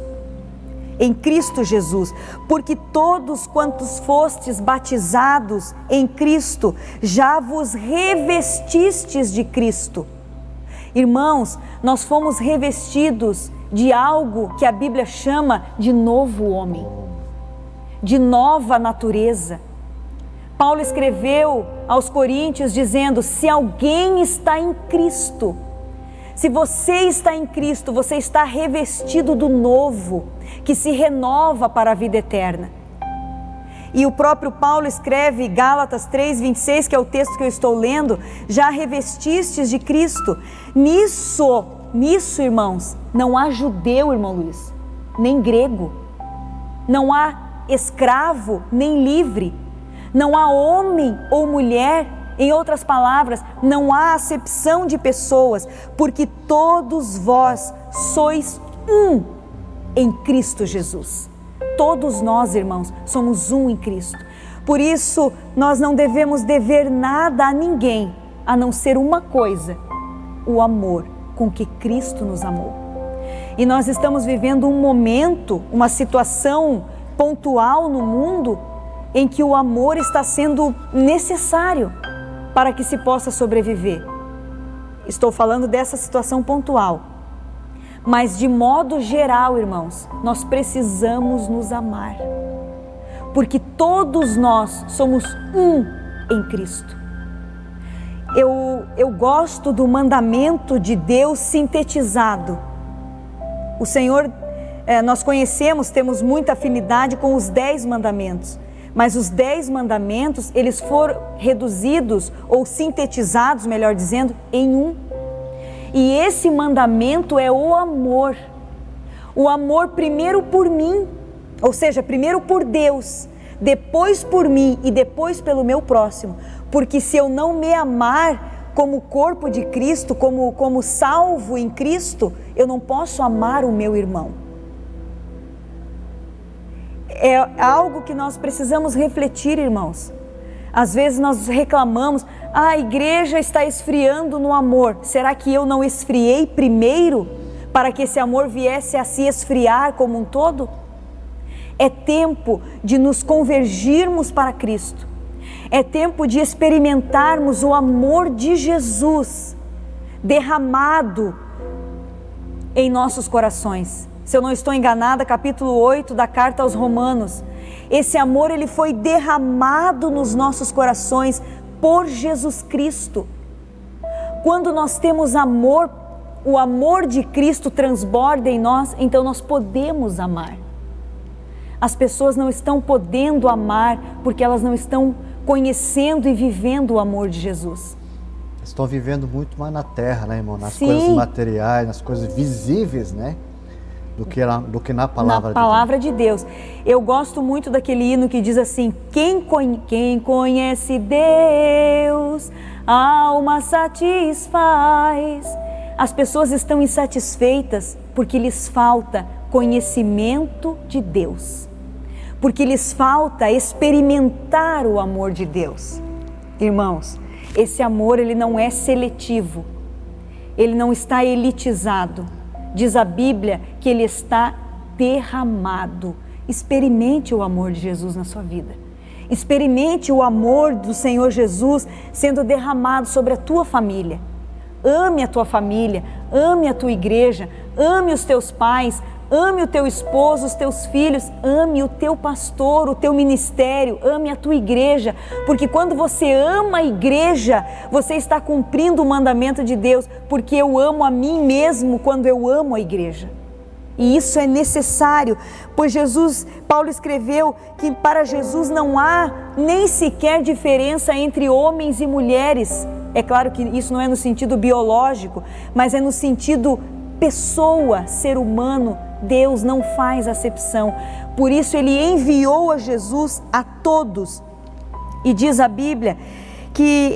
Jesus, porque todos quantos fostes batizados em Cristo, já vos revestistes de Cristo. Irmãos, nós fomos revestidos de algo que a Bíblia chama de novo homem, de nova natureza. Paulo escreveu aos Coríntios dizendo: se alguém está em Cristo, se você está em Cristo, você está revestido do novo, que se renova para a vida eterna. E o próprio Paulo escreve Gálatas 3:26, que é o texto que eu estou lendo: já revestistes de Cristo. Nisso, irmãos, não há judeu, irmão Luiz, nem grego, não há escravo, nem livre, não há homem ou mulher. Em outras palavras, não há acepção de pessoas, porque todos vós sois um em Cristo Jesus. Todos nós, irmãos, somos um em Cristo. Por isso, nós não devemos dever nada a ninguém, a não ser uma coisa: o amor com que Cristo nos amou. E nós estamos vivendo um momento, uma situação pontual no mundo, em que o amor está sendo necessário para que se possa sobreviver. Estou falando dessa situação pontual. Mas de modo geral, irmãos, nós precisamos nos amar. Porque todos nós somos um em Cristo. Eu gosto do mandamento de Deus sintetizado. O Senhor, nós conhecemos, temos muita afinidade com os 10 mandamentos. Mas os 10 mandamentos, eles foram reduzidos ou sintetizados, melhor dizendo, em um. E esse mandamento é o amor. O amor primeiro por mim, ou seja, primeiro por Deus, depois por mim e depois pelo meu próximo. Porque se eu não me amar como corpo de Cristo, como salvo em Cristo, eu não posso amar o meu irmão. É algo que nós precisamos refletir, irmãos. Às vezes nós reclamamos: a igreja está esfriando no amor. Será que eu não esfriei primeiro para que esse amor viesse a se esfriar como um todo? É tempo de nos convergirmos para Cristo. É tempo de experimentarmos o amor de Jesus derramado em nossos corações. se eu não estou enganada, capítulo 8 da carta aos Romanos. Esse amor, ele foi derramado nos nossos corações por Jesus Cristo. Quando nós temos amor, o amor de Cristo transborda em nós, então nós podemos amar. As pessoas não estão podendo amar porque elas não estão conhecendo e vivendo o amor de Jesus. Estão vivendo muito mais na terra, né, irmão? Nas Sim. coisas materiais, nas coisas visíveis, né? Do que na palavra de Deus. Na palavra de Deus. Eu gosto muito daquele hino que diz assim: quem conhece Deus, a alma satisfaz. As pessoas estão insatisfeitas porque lhes falta conhecimento de Deus, porque lhes falta experimentar o amor de Deus. Irmãos, esse amor, ele não é seletivo, ele não está elitizado. Diz a Bíblia que ele está derramado. Experimente o amor de Jesus na sua vida. Experimente o amor do Senhor Jesus sendo derramado sobre a tua família. Ame a tua família, ame a tua igreja, ame os teus pais, ame o teu esposo, os teus filhos, ame o teu pastor, o teu ministério, ame a tua igreja, porque quando você ama a igreja, você está cumprindo o mandamento de Deus, porque eu amo a mim mesmo quando eu amo a igreja. E isso é necessário, pois Paulo escreveu que para Jesus não há nem sequer diferença entre homens e mulheres. É claro que isso não é no sentido biológico, mas é no sentido pessoa, ser humano. Deus não faz acepção. Por isso ele enviou a Jesus a todos. E diz a Bíblia que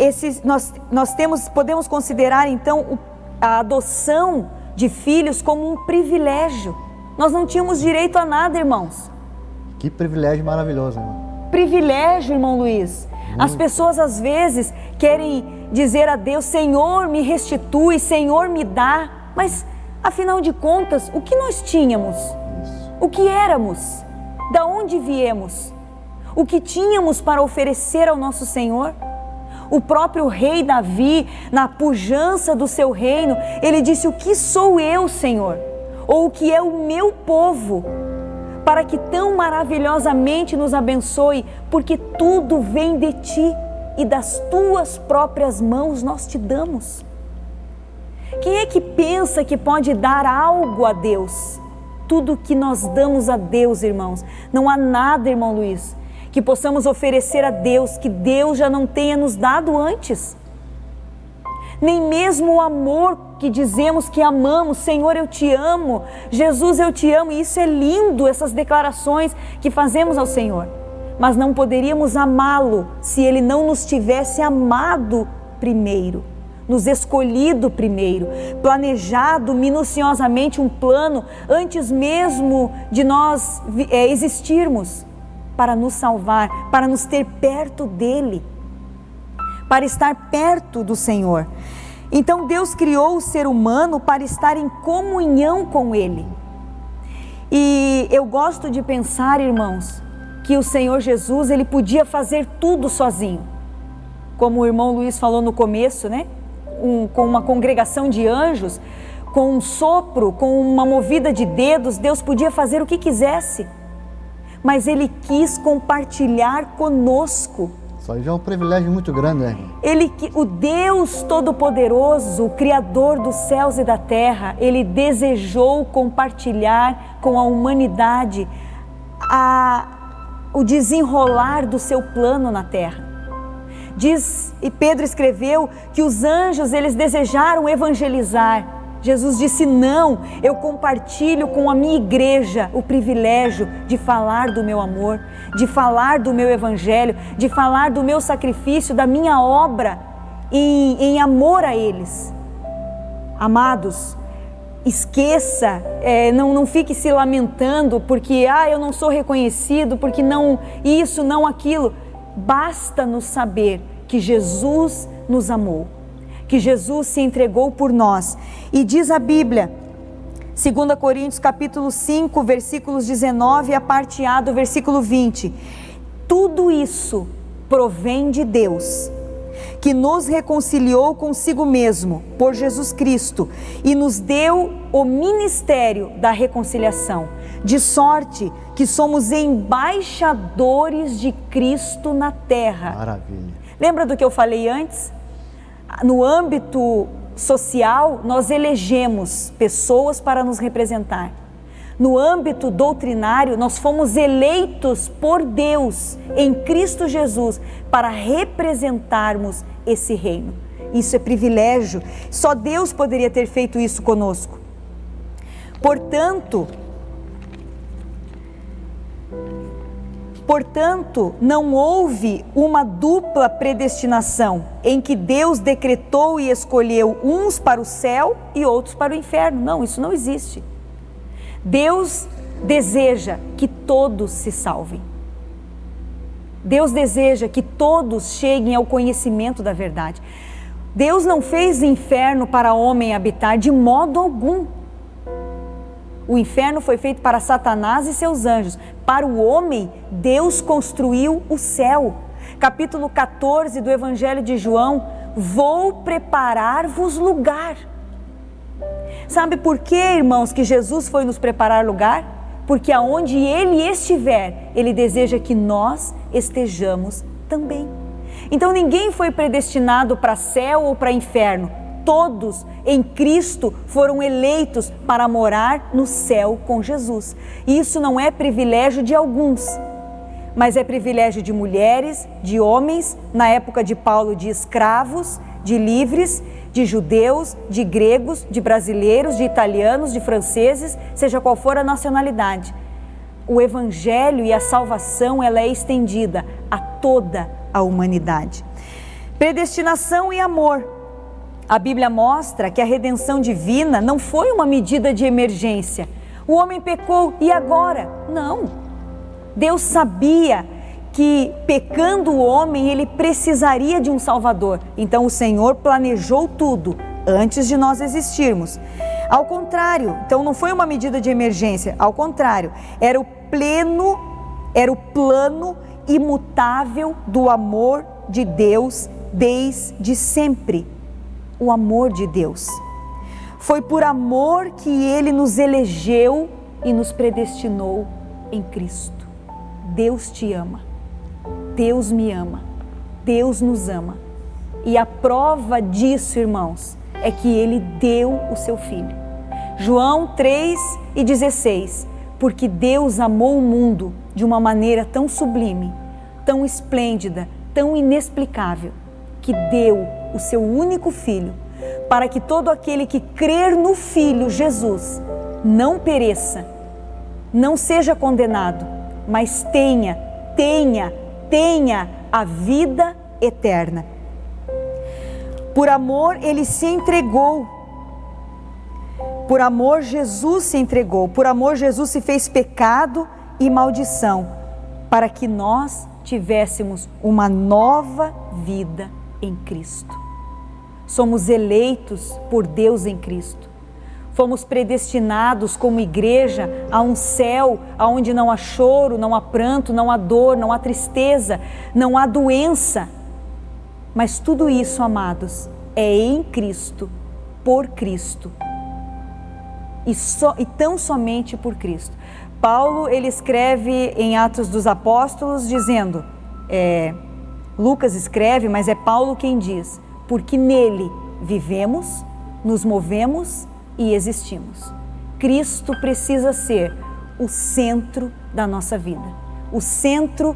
podemos considerar então a adoção de filhos como um privilégio. Nós não tínhamos direito a nada, irmãos. Que privilégio maravilhoso, irmão. Privilégio, irmão Luiz. As pessoas às vezes querem dizer a Deus: Senhor, me restitui, Senhor, me dá. Mas afinal de contas, o que nós tínhamos? O que éramos? Da onde viemos? O que tínhamos para oferecer ao nosso Senhor? O próprio rei Davi, na pujança do seu reino, ele disse: o que sou eu, Senhor? Ou o que é o meu povo? Para que tão maravilhosamente nos abençoe, porque tudo vem de ti e das tuas próprias mãos nós te damos. Quem é que pensa que pode dar algo a Deus? Tudo que nós damos a Deus, irmãos, não há nada, irmão Luiz, que possamos oferecer a Deus, que Deus já não tenha nos dado antes. Nem mesmo o amor que dizemos que amamos, Senhor, eu te amo, Jesus, eu te amo, e isso é lindo, essas declarações que fazemos ao Senhor. Mas não poderíamos amá-lo se Ele não nos tivesse amado primeiro, nos escolhido primeiro, planejado minuciosamente um plano antes mesmo de nós existirmos, para nos salvar, para nos ter perto dEle, para estar perto do Senhor. Então Deus criou o ser humano para estar em comunhão com Ele. E eu gosto de pensar, irmãos, que o Senhor Jesus, Ele podia fazer tudo sozinho. Como o irmão Luiz falou no começo, né? Com uma congregação de anjos, com um sopro, com uma movida de dedos, Deus podia fazer o que quisesse. Mas Ele quis compartilhar conosco. Isso aí já é um privilégio muito grande, né? O Deus Todo-Poderoso, o Criador dos céus e da terra, Ele desejou compartilhar com a humanidade o desenrolar do seu plano na terra. E Pedro escreveu que os anjos, eles desejaram evangelizar. Jesus disse: não, eu compartilho com a minha igreja o privilégio de falar do meu amor, de falar do meu evangelho, de falar do meu sacrifício, da minha obra em amor a eles. Amados, esqueça, não fique se lamentando porque eu não sou reconhecido, porque não isso, não aquilo. Basta-nos saber que Jesus nos amou, que Jesus se entregou por nós. E diz a Bíblia, 2 Coríntios capítulo 5, versículos 19, a parte A do versículo 20. Tudo isso provém de Deus, que nos reconciliou consigo mesmo, por Jesus Cristo, e nos deu o ministério da reconciliação, de sorte que somos embaixadores de Cristo na terra. Maravilha. Lembra do que eu falei antes? No âmbito social, nós elegemos pessoas para nos representar. No âmbito doutrinário, nós fomos eleitos por Deus em Cristo Jesus para representarmos esse reino. Isso é privilégio. Só Deus poderia ter feito isso conosco. Portanto, não houve uma dupla predestinação em que Deus decretou e escolheu uns para o céu e outros para o inferno. Não, isso não existe. Deus deseja que todos se salvem. Deus deseja que todos cheguem ao conhecimento da verdade. Deus não fez inferno para homem habitar de modo algum. O inferno foi feito para Satanás e seus anjos. Para o homem, Deus construiu o céu. Capítulo 14 do Evangelho de João: vou preparar-vos lugar. Sabe por que, irmãos, que Jesus foi nos preparar lugar? Porque aonde Ele estiver, Ele deseja que nós estejamos também. Então ninguém foi predestinado para céu ou para inferno. Todos em Cristo foram eleitos para morar no céu com Jesus. E isso não é privilégio de alguns, mas é privilégio de mulheres, de homens, na época de Paulo, de escravos, de livres, de judeus, de gregos, de brasileiros, de italianos, de franceses, seja qual for a nacionalidade. O Evangelho e a salvação, ela é estendida a toda a humanidade. Predestinação e amor. A Bíblia mostra que a redenção divina não foi uma medida de emergência. O homem pecou e agora? Não. Deus sabia que pecando o homem, ele precisaria de um Salvador. Então o Senhor planejou tudo antes de nós existirmos. Ao contrário, então não foi uma medida de emergência, ao contrário, era o plano imutável do amor de Deus desde sempre. O amor de Deus. Foi por amor que Ele nos elegeu e nos predestinou em Cristo. Deus te ama. Deus me ama, Deus nos ama. E a prova disso, irmãos, é que Ele deu o seu Filho. João 3:16, porque Deus amou o mundo de uma maneira tão sublime, tão esplêndida, tão inexplicável, que deu o seu único Filho, para que todo aquele que crer no Filho Jesus não pereça, não seja condenado, mas tenha a vida eterna. Por amor Ele se entregou. Por amor Jesus se entregou. Por amor Jesus se fez pecado e maldição, para que nós tivéssemos uma nova vida em Cristo. Somos eleitos por Deus em Cristo. Fomos predestinados como igreja a um céu onde não há choro, não há pranto, não há dor, não há tristeza, não há doença. Mas tudo isso, amados, é em Cristo, por Cristo. E tão somente por Cristo. Paulo, ele escreve em Atos dos Apóstolos dizendo, Lucas escreve, mas é Paulo quem diz, porque nele vivemos, nos movemos e existimos. Cristo precisa ser o centro da nossa vida, o centro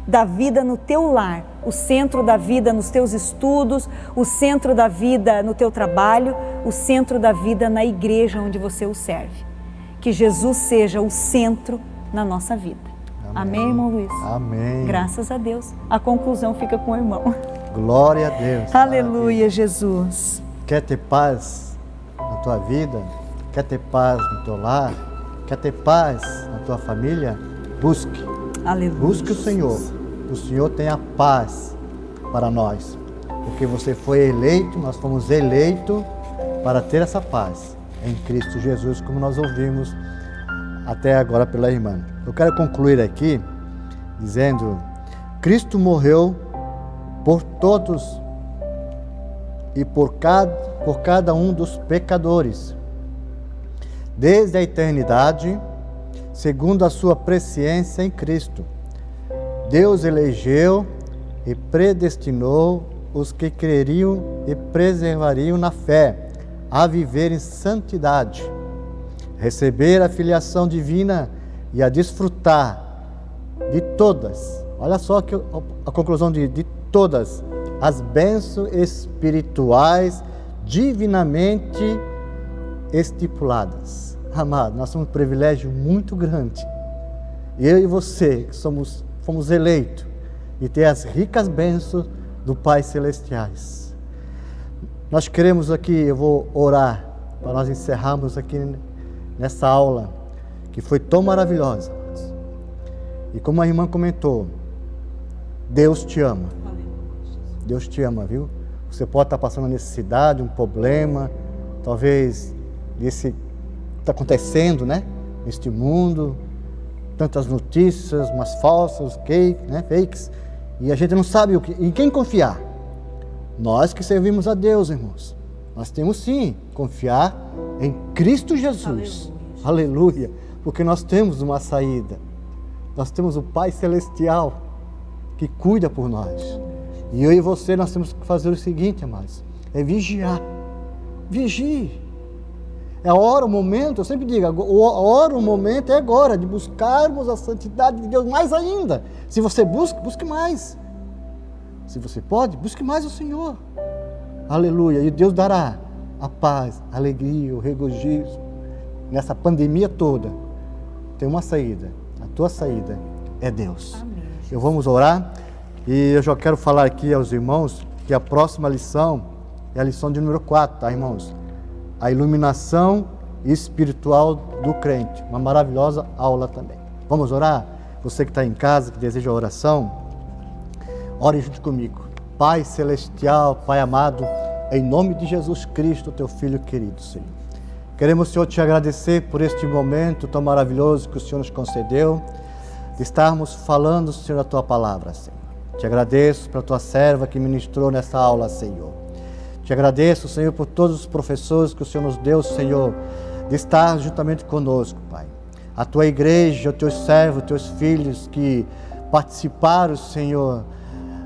da vida no teu lar, o centro da vida nos teus estudos, o centro da vida no teu trabalho, o centro da vida na igreja onde você o serve. Que Jesus seja o centro na nossa vida. Amém, irmão Luiz? Amém. Graças a Deus. A conclusão fica com o irmão. Glória a Deus. Aleluia, Maravilha. Jesus. Quer ter paz na tua vida? Quer ter paz no teu lar? Quer ter paz na tua família? Busque. Aleluia. Busque o Senhor. O Senhor tem a paz para nós. Porque você foi eleito, nós fomos eleitos para ter essa paz em Cristo Jesus, como nós ouvimos até agora pela irmã. Eu quero concluir aqui dizendo: Cristo morreu por todos e por cada um dos pecadores, desde a eternidade, segundo a sua presciência em Cristo. Deus elegeu e predestinou os que creriam e preservariam na fé, a viver em santidade, receber a filiação divina e a desfrutar de todas, olha só que a conclusão de todas as bênçãos espirituais divinamente estipuladas. Amado, nós temos um privilégio muito grande. Eu e você, que fomos eleitos, e ter as ricas bênçãos do Pai Celestiais. Nós queremos aqui, eu vou orar, para nós encerrarmos aqui nessa aula, que foi tão maravilhosa. E como a irmã comentou, Deus te ama. Deus te ama, viu? Você pode estar passando uma necessidade, um problema, talvez desse que está acontecendo, né? Neste mundo, tantas notícias, umas falsas, fakes, e a gente não sabe em quem confiar. Nós que servimos a Deus, irmãos, nós temos sim confiar em Cristo Jesus. Aleluia. Porque nós temos uma saída. Nós temos o Pai Celestial que cuida por nós. E eu e você, nós temos que fazer o seguinte, amados, é vigiar. Vigie. É a hora, o momento, eu sempre digo, a hora, o momento é agora, de buscarmos a santidade de Deus mais ainda. Se você busca, busque mais. Se você pode, busque mais o Senhor. Aleluia. E Deus dará a paz, a alegria, o regozijo. Nessa pandemia toda, tem uma saída. A tua saída é Deus. Amém. Vamos orar. E eu já quero falar aqui aos irmãos que a próxima lição é a lição de número 4, tá, irmãos? A iluminação espiritual do crente. Uma maravilhosa aula também. Vamos orar? Você que está em casa, que deseja a oração, ore junto comigo. Pai Celestial, Pai amado, em nome de Jesus Cristo, teu Filho querido, Senhor. Queremos, Senhor, te agradecer por este momento tão maravilhoso que o Senhor nos concedeu, de estarmos falando, Senhor, a tua palavra, Senhor. Te agradeço pela tua serva que ministrou nessa aula, Senhor. Te agradeço, Senhor, por todos os professores que o Senhor nos deu, Senhor, de estar juntamente conosco, Pai. A tua igreja, os teus servos, os teus filhos que participaram, Senhor,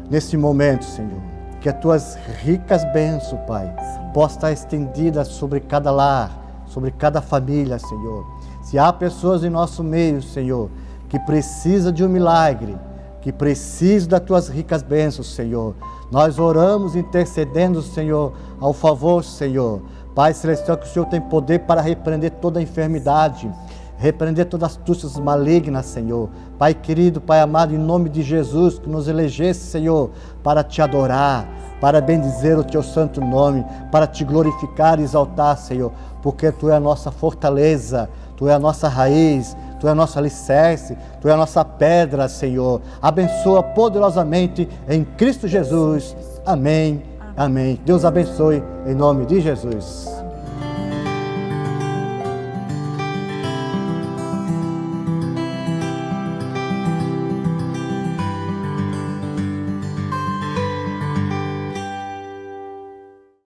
nesse momento, Senhor. Que as tuas ricas bênçãos, Pai, possam estar estendidas sobre cada lar, sobre cada família, Senhor. Se há pessoas em nosso meio, Senhor, que precisam de um milagre, que precisam das tuas ricas bênçãos, Senhor, nós oramos intercedendo, Senhor, ao favor, Senhor. Pai Celestial, que o Senhor tem poder para repreender toda a enfermidade, repreender todas as astúcias malignas, Senhor. Pai querido, Pai amado, em nome de Jesus, que nos elegesse, Senhor, para te adorar, para bendizer o teu santo nome, para te glorificar e exaltar, Senhor, porque tu é a nossa fortaleza, tu é a nossa raiz, tu é a nossa alicerce, tu é a nossa pedra, Senhor. Abençoa poderosamente em Cristo Jesus. Amém. Amém. Deus abençoe em nome de Jesus.